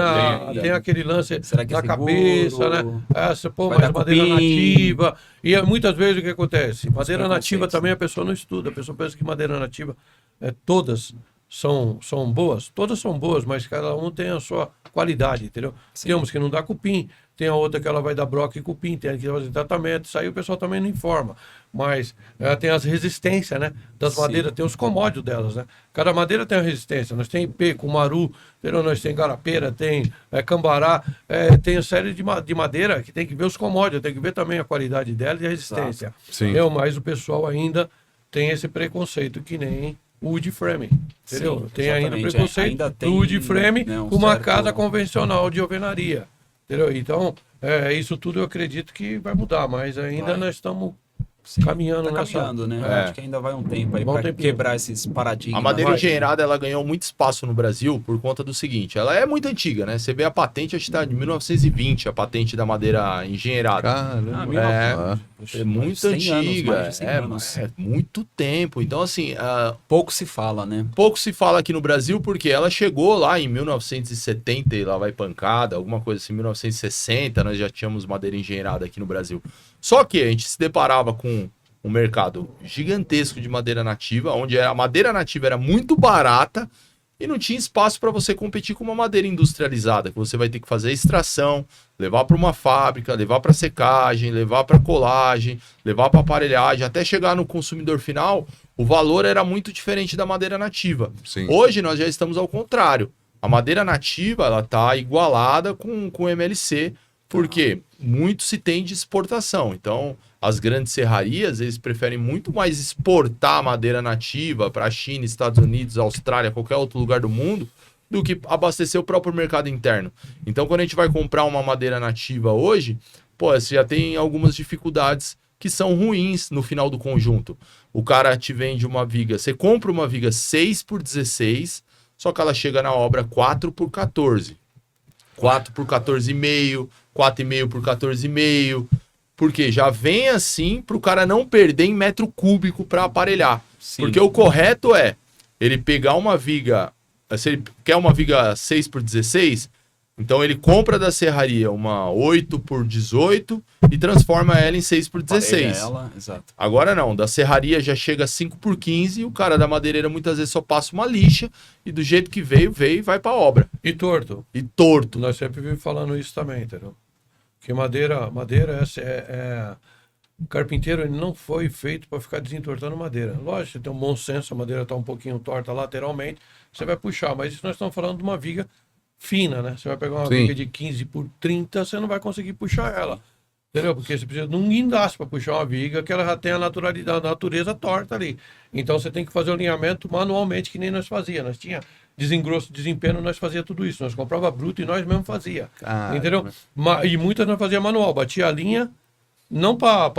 Tem aquele lance Será que é na seguro? cabeça, né? Vai Mas dar madeira cupim. nativa. E muitas vezes o que acontece? Madeira nativa preconceitos, também a pessoa não estuda. A pessoa pensa que madeira nativa, todas são boas. Todas são boas, mas cada um tem a sua qualidade, entendeu? Tem umas que não dá cupim, tem a outra que ela vai dar broca e cupim, tem a que vai fazer tratamento, isso aí o pessoal também não informa. Mas tem as resistências, né? Das Sim. madeiras, tem os comódios delas, né? Cada madeira tem uma resistência. Nós tem IP, cumaru, entendeu? Nós tem garapeira, tem cambará, tem uma série de madeira que tem que ver os comódios, tem que ver também a qualidade dela e a resistência. Sim. Mas o pessoal ainda tem esse preconceito que nem o wood frame, entendeu? Sim, Tem ainda exatamente. preconceito Ainda do tem, wood frame né, um com uma certo- casa convencional de alvenaria, entendeu? Então, isso tudo eu acredito que vai mudar, mas ainda nós estamos Sim, caminhando tá nessa... caminhando, né? É. Acho que ainda vai um tempo aí Vai um pra tempinho. quebrar esses paradigmas. A madeira Vai. engenheirada, ela ganhou muito espaço no Brasil por conta do seguinte, ela é muito antiga, né? Você vê a patente, acho que tá de 1920, a patente da madeira engenheirada. Caramba. É muito 100 anos, antiga, mais de 100 anos. é muito tempo. Então, assim, Pouco se fala, né? pouco se fala aqui no Brasil porque ela chegou lá em 1970 e lá vai pancada, alguma coisa assim, 1960 nós já tínhamos madeira engenheirada aqui no Brasil. Só que a gente se deparava com um mercado gigantesco de madeira nativa, onde a madeira nativa era muito barata e não tinha espaço para você competir com uma madeira industrializada, que você vai ter que fazer a extração, levar para uma fábrica, levar para secagem, levar para colagem, levar para aparelhagem, até chegar no consumidor final, o valor era muito diferente da madeira nativa. Sim. Hoje nós já estamos ao contrário. A madeira nativa ela está igualada com o MLC, porque muito se tem de exportação. Então, as grandes serrarias, eles preferem muito mais exportar a madeira nativa para a China, Estados Unidos, Austrália, qualquer outro lugar do mundo, do que abastecer o próprio mercado interno. Então, quando a gente vai comprar uma madeira nativa hoje, pô, você já tem algumas dificuldades que são ruins no final do conjunto. O cara te vende uma viga, você compra uma viga 6 por 16, só que ela chega na obra 4 por 14. 4 por 14,5, 4,5 por 14,5, porque já vem assim para o cara não perder em metro cúbico para aparelhar. Sim. Porque o correto é ele pegar uma viga, se ele quer uma viga 6 por 16, então ele compra da serraria uma 8 por 18 e transforma ela em 6 por 16. Ela, exato. Agora não, da serraria já chega a 5 por 15 e o cara da madeireira muitas vezes só passa uma lixa e do jeito que veio e vai para obra. E torto. E torto. Nós sempre vivemos falando isso também, entendeu? Que madeira o carpinteiro ele não foi feito para ficar desentortando madeira. Lógico, você tem um bom senso, a madeira está um pouquinho torta lateralmente, você vai puxar, mas isso nós estamos falando de uma viga fina, né? Você vai pegar uma Sim. viga de 15 por 30, você não vai conseguir puxar ela. Entendeu? Porque você precisa de um guindaste para puxar uma viga que ela já tem a naturalidade, a natureza torta ali. Então você tem que fazer o alinhamento manualmente, que nem nós fazíamos. Nós tinha desengrosso, desempenho, nós fazia tudo isso. Nós comprava bruto e nós mesmo fazia. Entendeu? E muitas nós fazia manual, batia a linha, não para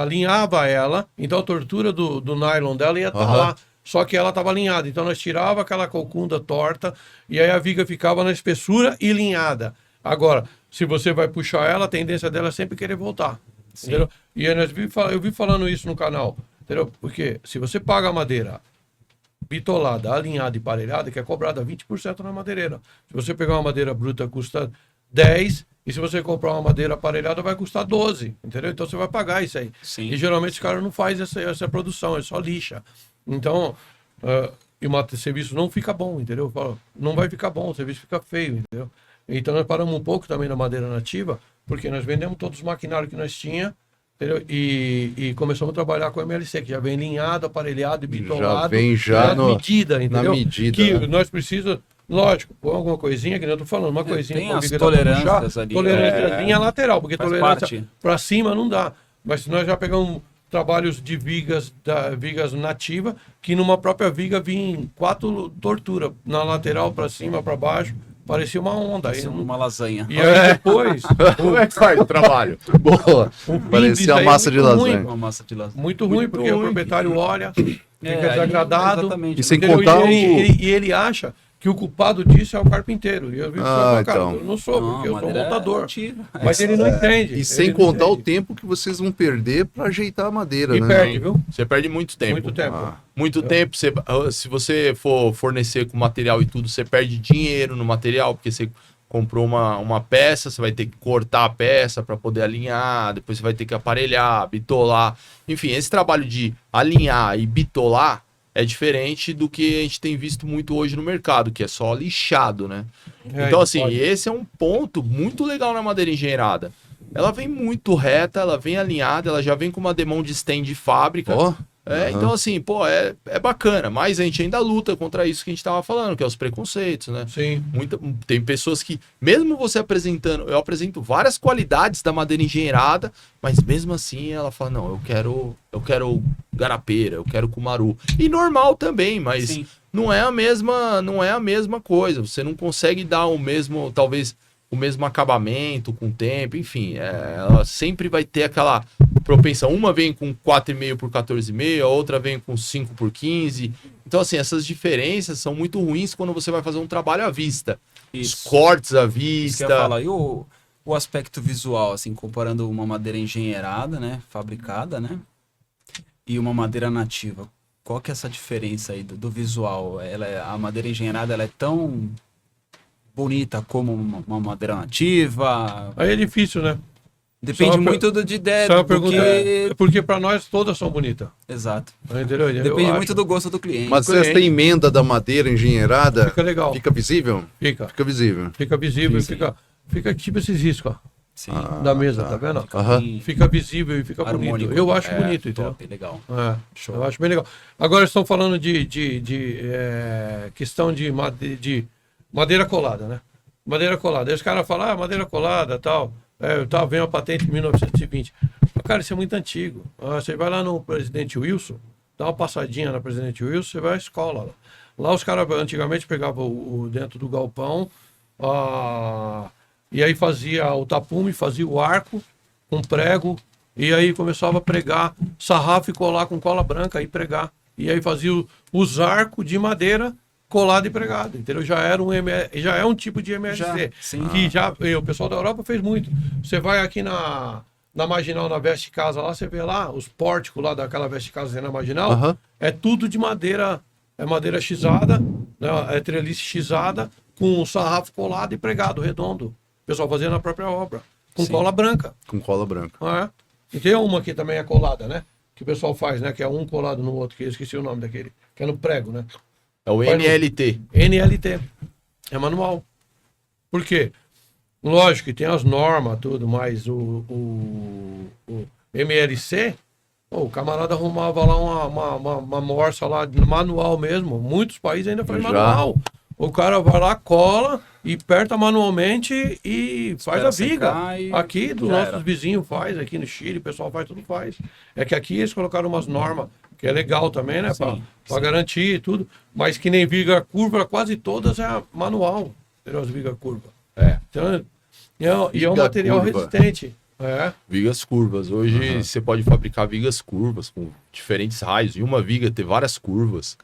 alinhava ela, então a tortura do nylon dela ia estar lá. Só que ela estava alinhada. Então nós tirava aquela cocunda torta e aí a viga ficava na espessura e alinhada. Agora, se você vai puxar ela, a tendência dela é sempre querer voltar. Entendeu? E aí eu vi falando isso no canal. Entendeu? Porque se você paga a madeira bitolada, alinhada e parelhada, que é cobrada 20% na madeireira. Se você pegar uma madeira bruta, custa 10, e se você comprar uma madeira aparelhada, vai custar 12, entendeu? Então você vai pagar isso aí. Sim. E geralmente os caras não fazem essa produção, é só lixa. Então, e o serviço não fica bom, entendeu? Não vai ficar bom, o serviço fica feio, entendeu? Então nós paramos um pouco também na madeira nativa, porque nós vendemos todos os maquinários que nós tínhamos, entendeu? E começamos a trabalhar com o MLC, que já vem linhado, aparelhado e bitolado. Já vem já na medida, entendeu? na medida. Que né? nós precisamos, lógico, põe alguma coisinha, que nem eu tô falando, uma coisinha. tem pra as viga dá pra tolerâncias puxar, ali. Tolerânciazinha lateral, porque Faz tolerância parte. para cima não dá. Mas se nós já pegamos trabalhos de vigas nativas, que numa própria viga vinha 4 torturas, na lateral, para cima, para baixo, parecia uma onda. Aí, Uma lasanha. e aí depois, Como é que faz o trabalho? Boa. Parecia a aí massa é de muito lasanha. ruim. Uma massa de lasanha. muito ruim, porque o proprietário olha, fica desagradado. Exatamente. E sem Entendeu? contar E ele acha que o culpado disso é o carpinteiro. E eu vi cara, então. eu não sou, porque eu sou madeira montador. é antiga. Mas ele não entende. E sem ele não contar o entende. tempo que vocês vão perder para ajeitar a madeira, E né? perde, viu? Você perde muito tempo. Muito tempo. Muito tempo. Se você for fornecer com material e tudo, você perde dinheiro no material, porque você comprou uma peça, você vai ter que cortar a peça para poder alinhar, depois você vai ter que aparelhar, bitolar. Enfim, esse trabalho de alinhar e bitolar é diferente do que a gente tem visto muito hoje no mercado, que é só lixado, né? Então, assim, esse é um ponto muito legal na madeira engenheirada. Ela vem muito reta, ela vem alinhada, ela já vem com uma demão de stand de fábrica. Ó, Então, assim, pô, é bacana, mas a gente ainda luta contra isso que a gente tava falando, que é os preconceitos, né? Sim. Tem pessoas que, mesmo você apresentando, eu apresento várias qualidades da madeira engenheirada, mas mesmo assim ela fala, não, eu quero garapeira, eu quero cumaru. E normal também, mas Sim. não é a mesma coisa. Você não consegue dar talvez o mesmo acabamento com o tempo, enfim, ela sempre vai ter propensão. Uma vem com 4,5 por 14,5, a outra vem com 5 por 15. Então, assim, essas diferenças são muito ruins quando você vai fazer um trabalho à vista. Os cortes à Isso que vista. eu ia falar. E o aspecto visual, assim, comparando uma madeira engenheirada, né? Fabricada, né? E uma madeira nativa. Qual que é essa diferença aí do visual? A madeira engenheirada, ela é tão bonita como uma madeira nativa? Aí é difícil, né? Depende Só muito de ideia, Só porque... porque para nós todas são bonitas. Exato. Entendeu? Depende muito do gosto do cliente. Mas essa emenda da madeira engenheirada Fica legal. fica visível? Fica. Fica visível. Fica visível, Sim, fica tipo esses riscos, ó, Sim. da mesa, tá vendo? Aham. Fica visível e fica Harmônico. bonito. Eu acho bonito, entendeu? Top, legal. É, eu acho bem legal. Agora estão falando de questão de madeira colada, né? Madeira colada. Aí os caras falam, madeira colada, tal. Eu tava vendo a patente de 1920. Mas, cara, isso é muito antigo. Você vai lá no Presidente Wilson, dá uma passadinha na Presidente Wilson, você vai à escola lá. Lá os caras antigamente pegavam dentro do galpão, e aí fazia o tapume, fazia o arco com prego, e aí começava a pregar sarrafo e colar com cola branca e pregar. E aí fazia os arcos de madeira colado e pregado, entendeu? Já é um tipo de MLC. O pessoal da Europa fez muito. Você vai aqui na Marginal, na Veste Casa lá, você vê lá os pórticos lá daquela Veste Casa na Marginal, é tudo de madeira, é madeira xizada, né? É trelice xizada, com sarrafo colado e pregado, redondo. O pessoal fazia na própria obra, com cola branca. Com cola branca. E tem uma que também é colada, né? Que o pessoal faz, né? Que é um colado no outro, que eu esqueci o nome daquele, que é no prego, né? É o NLT. NLT. É manual. Por quê? Lógico que tem as normas, tudo, mas o MLC, o camarada arrumava lá uma morsa lá, manual mesmo. Muitos países ainda fazem manual. O cara vai lá, cola e aperta manualmente e faz a viga. Aqui dos nossos vizinhos faz, aqui no Chile, o pessoal faz, tudo faz. É que aqui eles colocaram umas normas, que é legal também, né? Pra garantir e tudo. Mas que nem viga curva, quase todas é manual. Entendeu? As vigas curva. Então, e é um material resistente. Vigas curvas. Hoje você pode fabricar vigas curvas com diferentes raios. E uma viga ter várias curvas.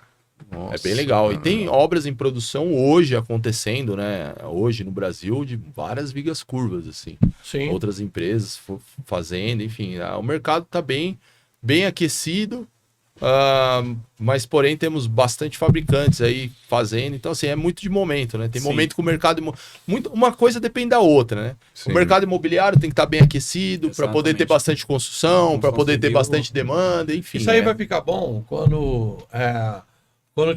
Nossa, é bem legal. E tem obras em produção hoje acontecendo, né? Hoje no Brasil, de várias vigas curvas, assim. Sim. Outras empresas fazendo, enfim. O mercado está bem aquecido. Mas porém temos bastante fabricantes aí fazendo, então assim, é muito de momento, né? Tem momento que o mercado uma coisa depende da outra, né? Sim. O mercado imobiliário tem que estar bem aquecido para poder ter bastante construção, para poder ter bastante demanda, enfim. Isso aí vai ficar bom quando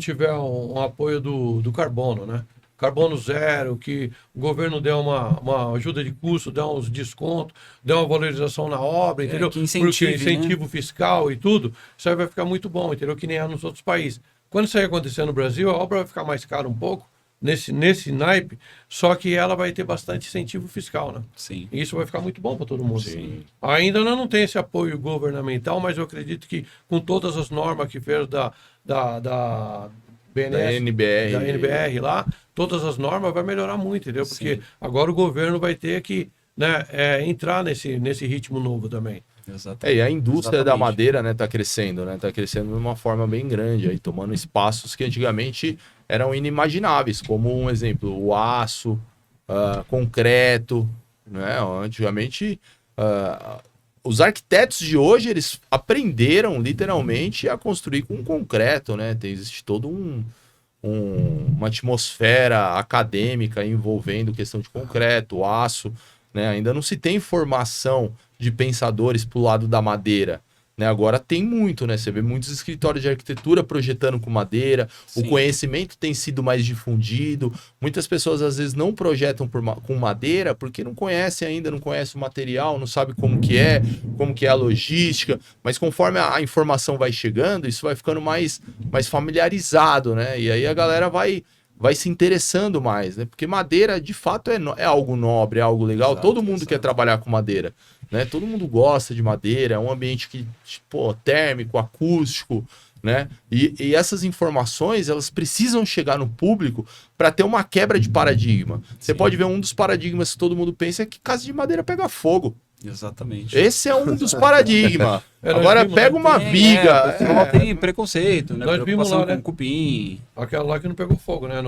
tiver um apoio do carbono, né? Carbono zero, que o governo der uma ajuda de custo, der uns descontos, der uma valorização na obra, entendeu? Que incentivo, né? Fiscal e tudo, isso aí vai ficar muito bom, entendeu? Que nem é nos outros países. Quando isso aí acontecer no Brasil, a obra vai ficar mais cara um pouco, nesse naipe, só que ela vai ter bastante incentivo fiscal, né? Sim. E isso vai ficar muito bom para todo mundo. Sim. Ainda não tem esse apoio governamental, mas eu acredito que com todas as normas que fez da NBR. Da NBR lá, todas as normas vai melhorar muito, entendeu? Porque agora o governo vai ter que, né, entrar nesse ritmo novo também. E a indústria da madeira, né, tá crescendo, né? Tá crescendo de uma forma bem grande, aí tomando espaços que antigamente eram inimagináveis, como um exemplo, o aço, concreto, né? Antigamente, os arquitetos de hoje, eles aprenderam literalmente a construir com concreto, né? Existe todo uma atmosfera acadêmica envolvendo questão de concreto, aço, né? Ainda não se tem formação de pensadores pro lado da madeira, né? Agora tem muito, né? Você vê muitos escritórios de arquitetura projetando com madeira. Sim. O conhecimento tem sido mais difundido. Muitas pessoas às vezes não projetam com madeira porque não conhecem ainda, não conhecem o material, não sabe como que é a logística. Mas conforme a informação vai chegando, isso vai ficando mais familiarizado, né? E aí a galera vai se interessando mais, né? Porque madeira, de fato, é algo nobre, é algo legal. Todo mundo quer trabalhar com madeira, né? Todo mundo gosta de madeira, é um ambiente que, térmico, acústico, né? E essas informações, elas precisam chegar no público para ter uma quebra de paradigma. Você pode ver um dos paradigmas que todo mundo pensa é que casa de madeira pega fogo. Exatamente. Esse é um dos paradigmas. Nós Agora vimos, pega né? uma viga. O pessoal tem preconceito, né? Nós vimos Preocupação lá, né? com cupim. Aquela lá que não pegou fogo, né?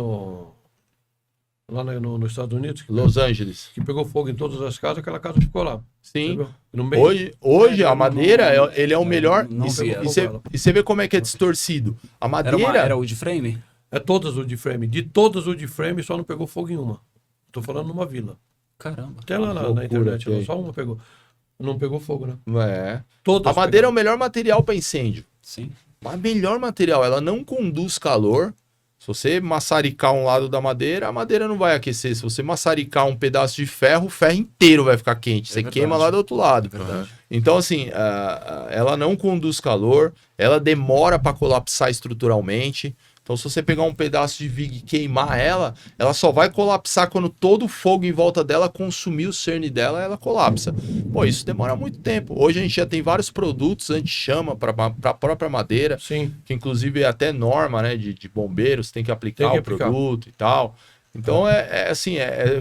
Lá nos Estados Unidos. Los Angeles. Que pegou fogo em todas as casas, aquela casa ficou lá. Sim. Entendeu? No meio. Hoje a Não, madeira, não, ele é o melhor. não E vi você vê como é que é distorcido. A madeira. Era wood frame? É todas wood frame. De todas wood frame, só não pegou fogo em uma. Tô falando numa vila. Caramba. Até lá na Loucura, internet, que- só uma pegou. Não pegou fogo, né? É. Todas A madeira é o melhor material para incêndio. Sim. Mas melhor material, ela não conduz calor. Se você maçaricar um lado da madeira, a madeira não vai aquecer. Se você maçaricar um pedaço de ferro, o ferro inteiro vai ficar quente. Você verdade. queima lá do outro lado. Verdade. Então, assim, ela não conduz calor, ela demora para colapsar estruturalmente. Então, se você pegar um pedaço de viga e queimar ela só vai colapsar quando todo o fogo em volta dela consumir o cerne dela, ela colapsa. Pô, isso demora muito tempo. Hoje a gente já tem vários produtos anti-chama para a própria madeira, Sim. que inclusive é até norma, né, de bombeiros, tem que aplicar Tem que o aplicar. produto e tal. Então,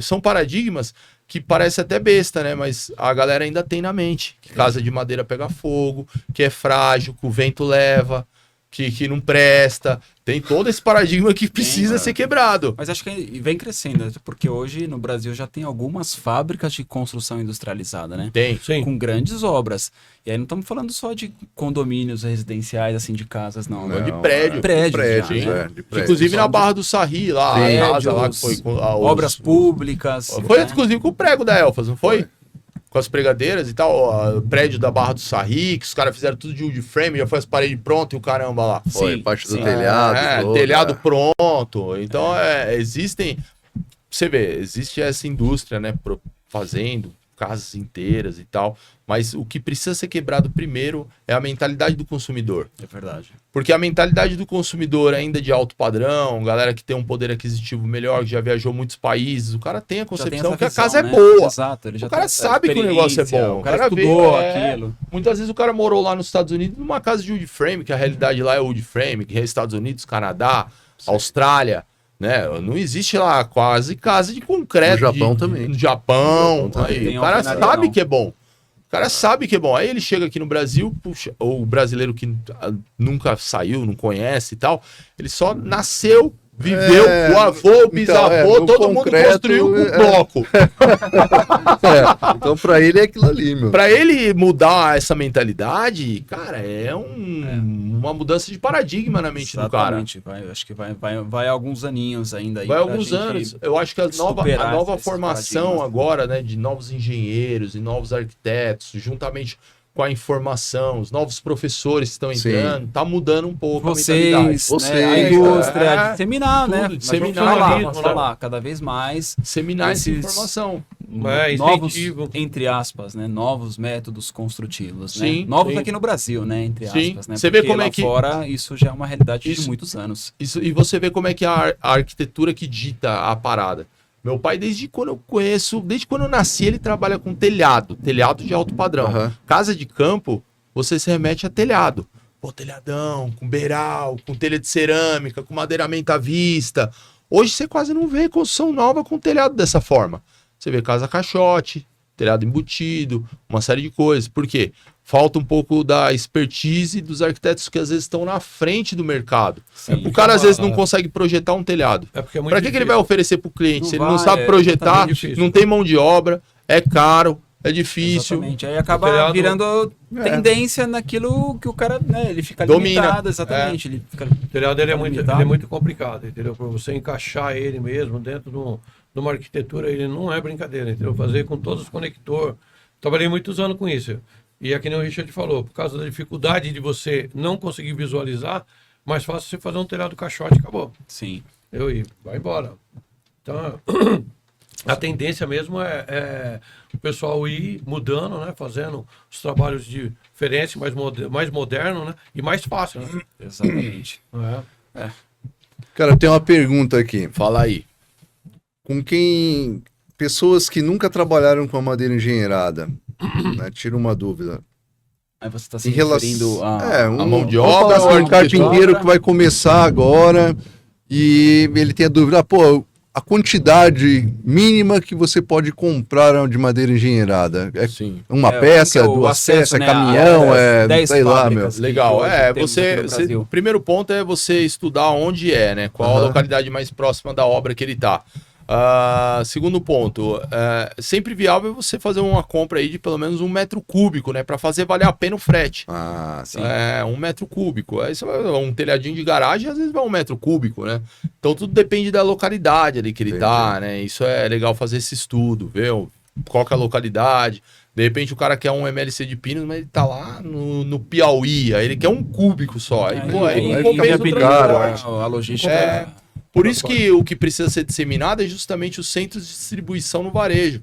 são paradigmas que parece até besta, né? Mas a galera ainda tem na mente que casa de madeira pega fogo, que é frágil, que o vento leva, que não presta. Tem todo esse paradigma que precisa cara. ser quebrado. Mas acho que vem crescendo, né? Porque hoje no Brasil já tem algumas fábricas de construção industrializada, né? Tem. Sim. Com grandes obras. E aí não estamos falando só de condomínios residenciais, assim, de casas, não. De Não, prédio. Prédios, prédios, já, né? de prédios. Inclusive na Barra do Sarri, lá, Prédios, a casa lá que foi com obras públicas. Foi né? inclusive com o prego da Elfas, não foi? Com as pregadeiras e tal, ó, o prédio da Barra do Sarri, que os caras fizeram tudo de wood frame, já foi as paredes prontas e o caramba lá. Foi, Sim, parte do sim. telhado. toda. Telhado pronto. Então, existem. Você vê, existe essa indústria, né? Fazendo casas inteiras e tal. Mas o que precisa ser quebrado primeiro é a mentalidade do consumidor. É verdade. Porque a mentalidade do consumidor ainda de alto padrão, galera que tem um poder aquisitivo melhor, que já viajou muitos países, o cara tem a Já tem concepção essa que a visão, casa né? é boa. Exato. Ele já O cara tem essa sabe que o negócio é experiência, bom. O cara O cara vê, estudou aquilo. Muitas vezes o cara morou lá nos Estados Unidos numa casa de wood frame, que a realidade lá é wood frame, que é Estados Unidos, Canadá, Austrália, né? Não existe lá quase casa de concreto. No Japão de- também. No Japão. No Japão Aí, também. o cara Tem sabe alvenaria, que é bom. O cara sabe que é bom. Aí ele chega aqui no Brasil, puxa, ou o brasileiro que nunca saiu, não conhece e tal, ele só nasceu, viveu, o avô, o bisavô, no todo mundo concreto, construiu com bloco. Então, pra ele é aquilo ali, meu. Pra ele mudar essa mentalidade, cara, uma mudança de paradigma na mente do cara. Exatamente. Acho que vai alguns aninhos ainda aí. Vai pra alguns gente anos. Eu acho que a nova superar esses formação paradigmas. agora, né, de novos engenheiros e novos arquitetos, juntamente com a informação, os novos professores que estão Sim. entrando, tá mudando um pouco a mentalidade. Vocês, né, a Vocês, indústria, disseminar, né? tudo, disseminar Falar, isso, falar cada vez mais Disseminar essa esses- informação. novos, incentivo. entre aspas, né? Novos métodos construtivos, né? Sim, Novos sim. aqui no Brasil, né? Entre Sim. aspas, né? Você vê Porque como é lá que- fora isso já é uma realidade Isso- de muitos anos. Isso, e você vê como é que é a arquitetura que dita a parada. Meu pai, desde quando eu nasci, ele trabalha com telhado de alto padrão. Aham. Casa de campo, você se remete a telhado. Pô, telhadão, com beiral, com telha de cerâmica, com madeiramento à vista. Hoje você quase não vê construção nova com telhado dessa forma. Você vê casa caixote, telhado embutido, uma série de coisas. Por quê? Falta um pouco da expertise dos arquitetos que às vezes estão na frente do mercado. Sim. O cara às vezes não consegue projetar um telhado. É porque é muito Para que ele vai difícil. oferecer para o cliente? Não Se ele não vai, sabe é projetar, exatamente difícil. não tem mão de obra, é caro, é difícil. Exatamente. Aí acaba telhado- virando tendência naquilo que o cara, né? Ele fica Domina. limitado, exatamente. Ele fica O telhado ele é, fica muito, limitado. ele é muito complicado, entendeu? Para você encaixar ele mesmo dentro de uma arquitetura, ele não é brincadeira, entendeu? Fazer com todos os conectores. Trabalhei muitos anos com isso. E é que nem o Richard falou, por causa da dificuldade de você não conseguir visualizar, mais fácil você fazer um telhado caixote e acabou. Sim. Vai embora. Então, a tendência mesmo é o pessoal ir mudando, né? Fazendo os trabalhos diferentes, mais moderno, né? E mais fácil, né? Exatamente. Cara, eu tenho uma pergunta aqui. Fala aí. Com quem... Pessoas que nunca trabalharam com a madeira engenheirada, né? Tira uma dúvida. Aí você está se Em relação... referindo a... a mão de vamos obra, falar assim, ou um carpinteiro que vai começar agora e ele tem a dúvida, pô, a quantidade mínima que você pode comprar de madeira engenheirada? É Sim. uma É, peça, como que é o duas acesso, peças, né, caminhão, a 10 sei lá, meu. fábricas que Legal, hoje temos aqui no Brasil. o primeiro ponto é você estudar onde é, né? Qual a localidade mais próxima da obra que ele tá. Segundo ponto, sempre viável você fazer uma compra aí de pelo menos 1 metro cúbico, né? Para fazer valer a pena o frete. Ah, sim. 1 metro cúbico. Aí você vai um telhadinho de garagem, às vezes vai 1 metro cúbico, né? Então tudo depende da localidade ali que ele tá, né? Isso é legal fazer esse estudo, ver qual que é a localidade. De repente o cara quer um MLC de Pinos, mas ele tá lá no Piauí, aí ele quer 1 cúbico só. Aí, pô, aí vai compensa o ficar transporte. A logística Por isso que o que precisa ser disseminado é justamente os centros de distribuição no varejo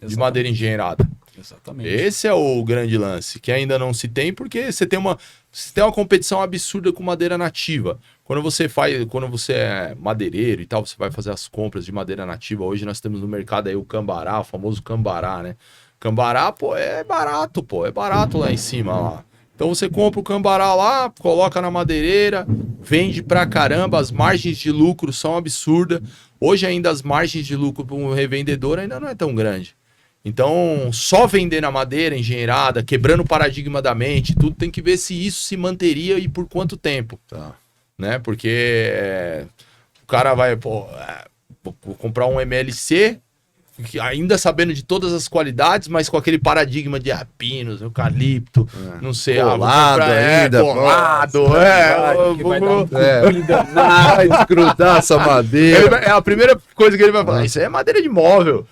de madeira engenheirada. Exatamente. Esse é o grande lance, que ainda não se tem, porque você tem uma competição absurda com madeira nativa. Quando você é madeireiro e tal, você vai fazer as compras de madeira nativa. Hoje nós temos no mercado aí o cambará, o famoso cambará, né? Cambará, pô, é barato lá em cima, lá. Então você compra o cambará lá, coloca na madeireira, vende pra caramba, as margens de lucro são absurdas. Hoje ainda as margens de lucro para um revendedor ainda não é tão grande. Então, só vender na madeira engenheirada, quebrando o paradigma da mente, tudo tem que ver se isso se manteria e por quanto tempo. Tá. Né? Porque o cara vai vou comprar um MLC, ainda sabendo de todas as qualidades, mas com aquele paradigma de pinos, eucalipto, não sei, colado ainda, vai desgrudar essa madeira. É a primeira coisa que ele vai falar, isso aí é madeira de móvel,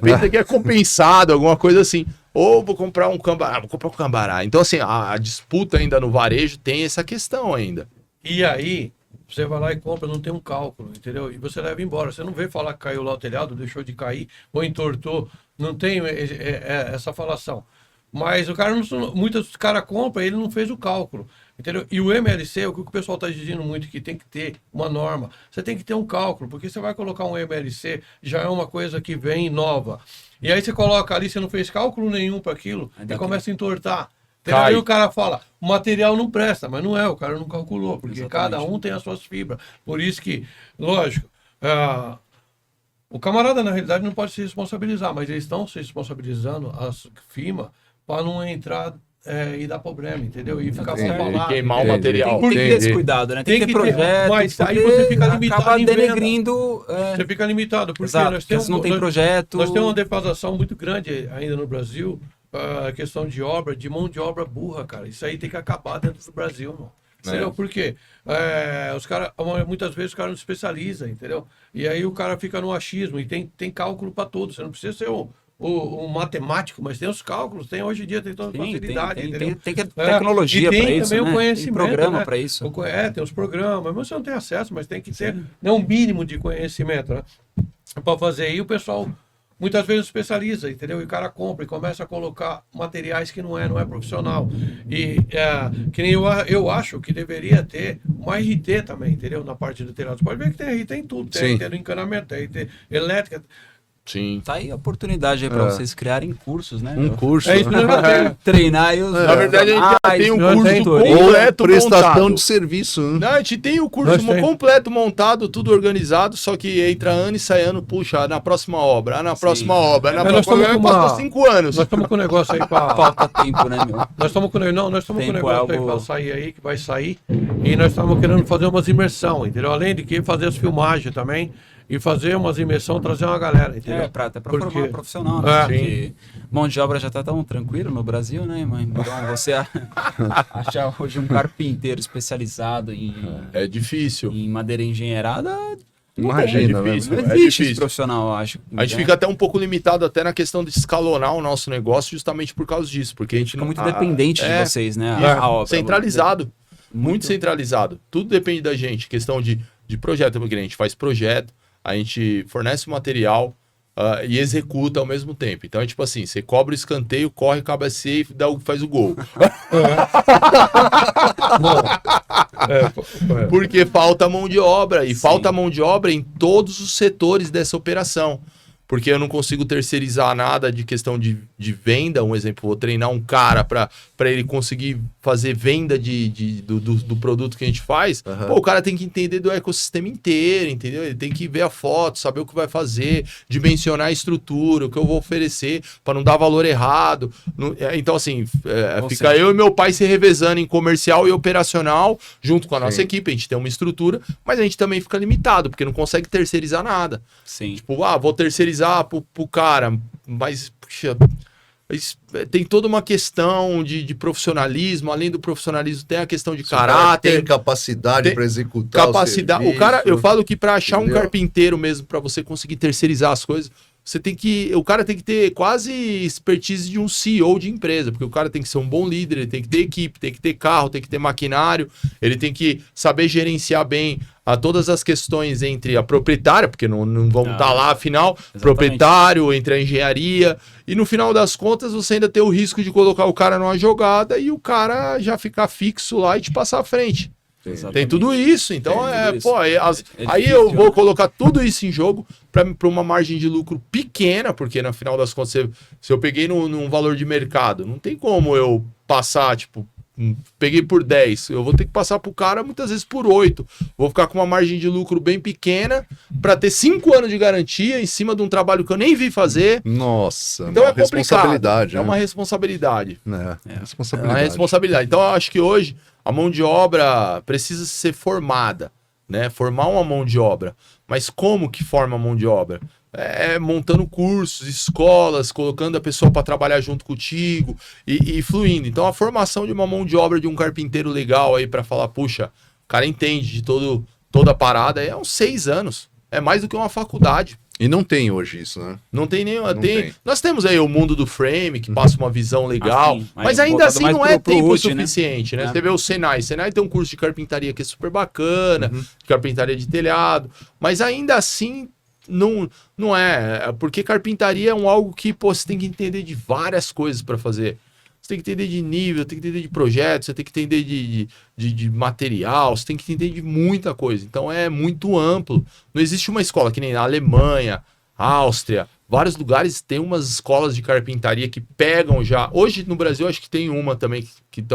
pensa que é compensado, alguma coisa assim. Ou vou comprar um cambará, Então, assim, a disputa ainda no varejo tem essa questão ainda. E aí, você vai lá e compra, não tem um cálculo, entendeu? E você leva embora. Você não vê falar que caiu lá o telhado, deixou de cair, ou entortou. Não tem essa falação. Mas o cara muitos caras compram e ele não fez o cálculo, entendeu? E o MLC, o que o pessoal está dizendo muito, que tem que ter uma norma. Você tem que ter um cálculo, porque você vai colocar um MLC, já é uma coisa que vem nova. E aí você coloca ali, você não fez cálculo nenhum para aquilo, e começa a entortar. Aí o cara fala, o material não presta, mas não é, o cara não calculou, porque cada um tem as suas fibras. Por isso que, lógico, o camarada na realidade não pode se responsabilizar, mas eles estão se responsabilizando, as FIMA, para não entrar e dar problema, entendeu? E ficar falando. Queimar o material. Tem que ter esse cuidado, né? Tem que ter projeto, mas aí você fica limitado acaba em venda. denegrindo. Você fica limitado, porque Exato, nós temos, não tem projeto. Nós temos uma defasação muito grande ainda no Brasil, a questão de obra, de mão de obra burra, cara. Isso aí tem que acabar dentro do Brasil, mano. Entendeu? Por quê? Os caras, muitas vezes o cara não se especializa, entendeu? E aí o cara fica no achismo e tem cálculo para tudo. Você não precisa ser um matemático, mas tem os cálculos, hoje em dia tem toda facilidade. Tem tecnologia para isso, tem também o conhecimento, tem programa né? para isso. Tem os programas, mas você não tem acesso, mas tem que ter um mínimo de conhecimento, né? Para fazer. E o pessoal muitas vezes especializa, entendeu? E o cara compra e começa a colocar materiais que não é profissional. E que nem eu acho que deveria ter uma RT também, entendeu? Na parte do telhado. Você pode ver que tem RT em tudo. Tem RT no encanamento, tem RT elétrica. Sim. Tá aí a oportunidade para vocês criarem cursos, né? Curso. É isso mesmo. Treinar e os. Na verdade, a gente tem um curso Ou completo prestação montado. de serviço. Né? Não, a gente tem o curso completo montado, tudo organizado, só que entra ano e sai ano, puxa, na próxima obra, na próxima obra, na próxima obra, passou 5 anos. Nós estamos com o negócio aí para... Falta tempo, né, meu? Nós estamos com o negócio aí algo... para sair aí, que vai sair, e nós estamos querendo fazer umas imersão, entendeu? Além de que fazer as filmagens também, e fazer umas imersão, trazer uma galera, entendeu? Até para formar profissional, né? Porque mão de obra já tá tão tranquilo no Brasil, né, mãe? Então você achar hoje um carpinteiro especializado É difícil. em madeira engenheirada... Imagina, é difícil, Não existe esse profissional, eu acho. A gente fica até um pouco limitado até na questão de escalonar o nosso negócio justamente por causa disso, porque a gente fica muito dependente de vocês, né? A obra, centralizado, muito centralizado. Tudo depende da gente, questão de projeto, porque a gente faz projeto, a gente fornece o material e executa ao mesmo tempo. Então é tipo assim, você cobra o escanteio, corre, cabeceia e faz o gol. Porque falta mão de obra, e falta mão de obra em todos os setores dessa operação. Porque eu não consigo terceirizar nada de questão de venda. Um exemplo, vou treinar um cara para para ele conseguir fazer venda do produto que a gente faz, pô, o cara tem que entender do ecossistema inteiro, entendeu? Ele tem que ver a foto, saber o que vai fazer, dimensionar a estrutura, o que eu vou oferecer, para não dar valor errado. Então, assim, fica eu e meu pai se revezando em comercial e operacional, junto com a nossa equipe, a gente tem uma estrutura, mas a gente também fica limitado, porque não consegue terceirizar nada. Sim. Tipo, vou terceirizar pro cara, mas, puxa... Tem toda uma questão de profissionalismo, além do profissionalismo tem a questão de caráter. Tem capacidade para executar capacidade. o serviço. O cara, eu falo que para achar um carpinteiro mesmo, para você conseguir terceirizar as coisas, o cara tem que ter quase expertise de um CEO de empresa, porque o cara tem que ser um bom líder, ele tem que ter equipe, tem que ter carro, tem que ter maquinário, ele tem que saber gerenciar bem todas as questões entre a proprietária, porque não vamos estar lá, afinal, exatamente. Proprietário, entre a engenharia, e no final das contas você ainda tem o risco de colocar o cara numa jogada e o cara já ficar fixo lá e te passar à frente. Exatamente. Tem tudo isso, então aí eu vou colocar tudo isso em jogo para uma margem de lucro pequena, porque no final das contas, se eu peguei num valor de mercado, não tem como eu passar, tipo, peguei por 10, eu vou ter que passar pro cara muitas vezes por 8, vou ficar com uma margem de lucro bem pequena para ter 5 anos de garantia em cima de um trabalho que eu nem vi fazer. Nossa, então é responsabilidade. É uma responsabilidade. Responsabilidade. É uma responsabilidade. Então eu acho que hoje a mão de obra precisa ser formada, né? Formar uma mão de obra. Mas como que forma a mão de obra? Montando cursos, escolas, colocando a pessoa para trabalhar junto contigo e fluindo. Então a formação de uma mão de obra de um carpinteiro legal aí para falar, puxa, o cara entende de toda a parada, é uns 6 anos. É mais do que uma faculdade. E não tem hoje isso, né? Não tem nenhum. Nós temos aí o mundo do frame, que passa uma visão legal, mas ainda assim não é tempo suficiente, né? Você vê o Senai. Senai tem um curso de carpintaria que é super bacana, de carpintaria de telhado, mas ainda assim não é. Porque carpintaria é algo que você tem que entender de várias coisas para fazer. Você tem que entender de nível, tem que entender de projeto, você tem que entender de material, você tem que entender de muita coisa. Então é muito amplo. Não existe uma escola que nem na Alemanha, Áustria, vários lugares tem umas escolas de carpintaria que pegam já. Hoje no Brasil acho que tem uma também que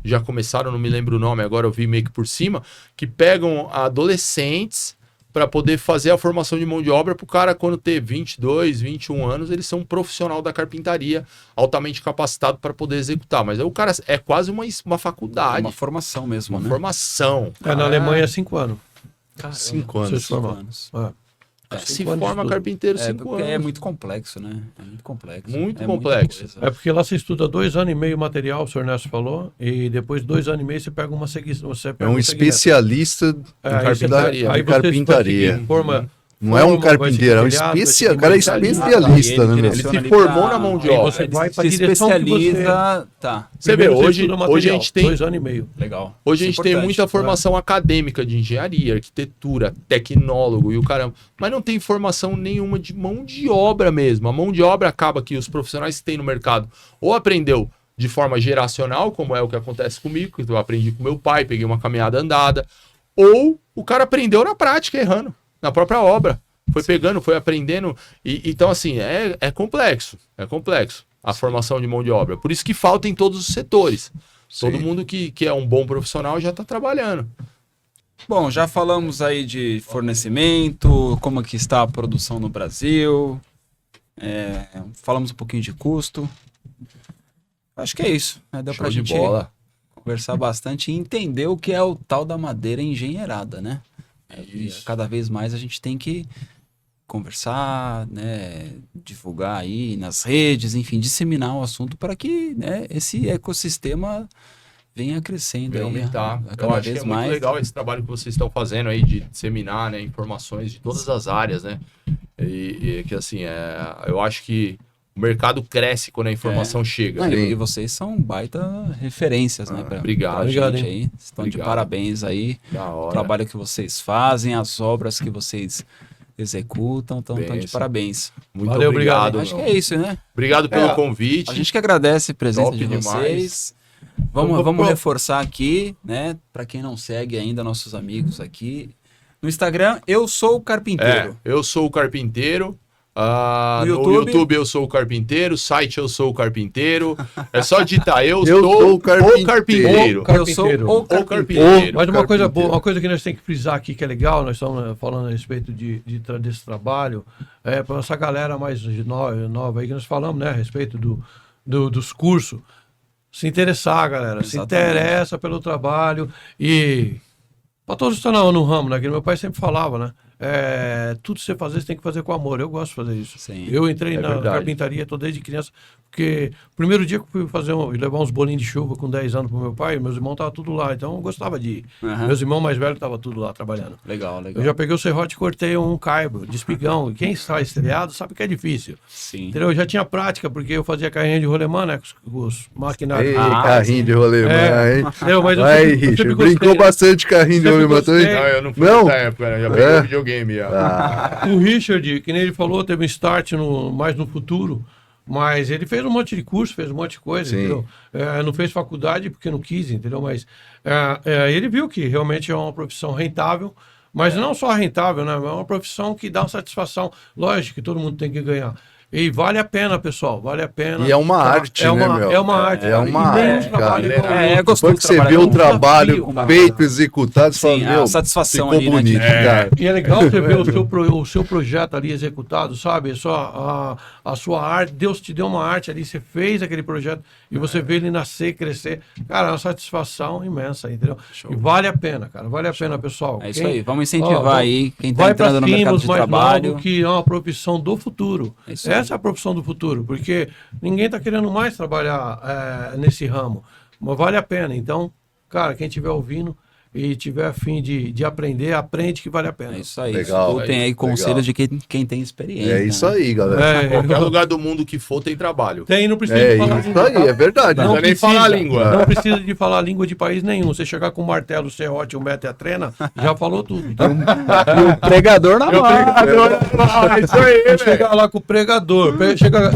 já começaram, não me lembro o nome, agora eu vi meio que por cima, que pegam adolescentes para poder fazer a formação de mão de obra para o cara, quando ter 22, 21 anos, ele ser um profissional da carpintaria altamente capacitado para poder executar. Mas aí o cara é quase uma faculdade. Uma formação mesmo, uma formação. Na Alemanha é 5 anos. Caramba, 5 anos. 5 anos. Se forma carpinteiro 5 anos. É muito complexo, né? É muito complexo. Muito complexo. É porque lá você estuda 2 anos e meio material, o senhor Ernesto falou, e depois 2 anos e meio você pega uma seguição. É um especialista em carpintaria. Não é um carpinteiro, é um especialista. O cara é especialista, né? Ele se formou na mão de obra. Você vai para especializa. Tá. Você vê, hoje a gente tem 2 anos e meio. Legal. Hoje a gente tem muita formação acadêmica de engenharia, arquitetura, tecnólogo e o caramba. Mas não tem formação nenhuma de mão de obra mesmo. A mão de obra acaba que os profissionais que tem no mercado ou aprendeu de forma geracional, como é o que acontece comigo, que eu aprendi com meu pai, peguei uma caminhada andada, ou o cara aprendeu na prática, errando. Na própria obra. Foi pegando, foi aprendendo. Então, assim, é complexo. É complexo a formação de mão de obra. Por isso que falta em todos os setores. Sim. Todo mundo que é um bom profissional já está trabalhando. Bom, já falamos aí de fornecimento, como que está a produção no Brasil. Falamos um pouquinho de custo. Acho que é isso. Deu pra gente conversar bastante e entender o que é o tal da madeira engenheirada, né? Cada vez mais a gente tem que conversar, né, divulgar aí nas redes, enfim, disseminar o assunto para que, né, esse ecossistema venha crescendo, aumentar. Eu acho que é muito legal esse trabalho que vocês estão fazendo aí de disseminar, né, informações de todas as áreas, né, e que assim, eu acho que o mercado cresce quando a informação chega. E vocês são baita referências, né? Obrigado, gente aí. Estão de parabéns aí. O trabalho que vocês fazem, as obras que vocês executam, estão de parabéns. Muito obrigado. Acho que é isso, né? Obrigado pelo convite. A gente que agradece a presença de vocês. Vamos reforçar aqui, né? Para quem não segue ainda, nossos amigos aqui. No Instagram, eu sou o carpinteiro. Eu sou o carpinteiro. No YouTube eu sou o carpinteiro, site eu sou o carpinteiro. É só digitar eu sou sou o carpinteiro. Eu sou o carpinteiro. Mas uma coisa boa, uma coisa que nós temos que frisar aqui que é legal, nós estamos falando a respeito desse trabalho, para essa galera mais nova aí que nós falamos, né, a respeito dos cursos, se interessar, galera, se interessa pelo trabalho e para todos que estão no ramo, né, que meu pai sempre falava, né, tudo que você fazer, você tem que fazer com amor. Eu gosto de fazer isso. Sim, eu entrei na verdade. carpintaria, tô desde criança, porque o primeiro dia que eu fui levar uns bolinhos de chuva com 10 anos pro meu pai, meus irmãos estavam tudo lá, então eu gostava de ir. Meus irmãos mais velhos estavam tudo lá trabalhando. Legal, legal. Eu já peguei o serrote e cortei um caibo de espigão. Quem está estreado sabe que é difícil. Sim. Entendeu? Eu já tinha prática, porque eu fazia carrinho de rolemã, né? Com os maquinários. Ei, carrinho de rolemã, hein? Entendeu? Mas eu Vai, sempre Richard. gostei, Brincou né? bastante de carrinho de Sempre rolemã também? gostei. Não, eu não fui Não? nessa época, né? Já peguei videogame. O Richard, que nem ele falou, teve um start mais no futuro, mas ele fez um monte de curso, fez um monte de coisa, Sim. entendeu? Não fez faculdade porque não quis, entendeu? Mas ele viu que realmente é uma profissão rentável, mas não só rentável, né? É uma profissão que dá uma satisfação. Lógico que todo mundo tem que ganhar. E vale a pena, pessoal, vale a pena. E é uma arte, né, meu? É uma arte. É uma E nenhum arte, trabalho cara. igual ao É outro. gostoso Depois que você trabalhar vê o com trabalho desafio, feito, executado, você Sim, fala, a meu, satisfação ficou ali, né, bonito, de- cara. E é legal você ver o seu projeto ali executado, sabe? A sua arte, Deus te deu uma arte ali, você fez aquele projeto e você vê ele nascer, crescer. Cara, é uma satisfação imensa, entendeu? Show. E vale a pena, cara, vale a pena, pessoal. É isso aí, vamos incentivar Ó, aí quem tá vai pra entrando no cima, mercado os de mais trabalho. novos, que é uma profissão do futuro. É isso aí. Essa é a profissão do futuro, porque ninguém está querendo mais trabalhar nesse ramo, mas vale a pena. Então, cara, quem estiver ouvindo e tiver a fim de aprender, aprende que vale a pena. É isso aí. Legal, Escutem aí legal. conselhos de quem tem experiência. É isso né? aí, galera. Qualquer lugar do mundo que for tem trabalho. Tem, não precisa É de falar isso língua, aí, tá? é verdade. Não precisa nem falar a língua. Não precisa de falar língua de país nenhum. Você chegar com o martelo, o serrote, o meta e a trena, já falou tudo. Tá? E o pregador na mão. É isso aí, Eu chegar lá com o pregador,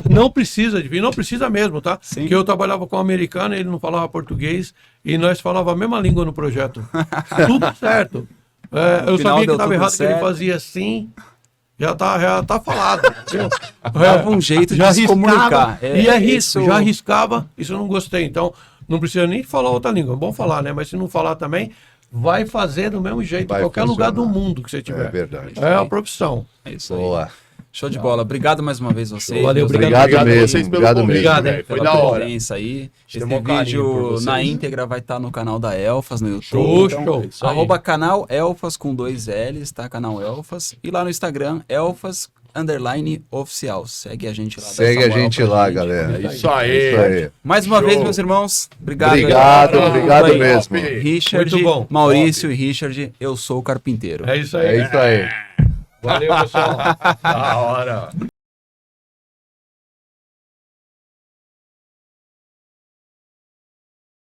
não precisa de vir, não precisa mesmo, tá? Sim. Porque eu trabalhava com um americano, ele não falava português e nós falávamos a mesma língua no projeto. Tudo certo. Eu final sabia que deu estava tudo errado, que ele certo. fazia assim, já tá falado. Entendeu? Dava um jeito de se comunicar. E é risco, isso. já arriscava, isso eu não gostei. Então, não precisa nem falar outra língua. É bom falar, né? Mas se não falar também, vai fazer do mesmo jeito, em Vai qualquer lugar do funcionar. mundo que você tiver. É verdade. É a profissão. É isso aí. Boa. Show de bola. Obrigado mais uma vez você. Valeu, Deus obrigado. Obrigado a mesmo, vocês pelo obrigado convite, mesmo. velho. Foi pela da hora. presença aí. Esse Tem um carinho por vídeo vocês. na íntegra vai estar no canal da Elfas no YouTube. Show, Então, show. Isso aí. @ canal Elfas com 2 L's, tá? Canal Elfas. E lá no Instagram, Elfas_oficial. Segue a gente lá. dá Segue essa a moral gente pra lá, gente. galera. É isso aí. É isso aí. Mais uma Show. vez, meus irmãos. Obrigado. Obrigado, aí. obrigado Aí, mesmo. Richard, Muito bom. Maurício e Richard, eu sou o carpinteiro. É isso aí. É isso aí. Valeu, pessoal. Da hora.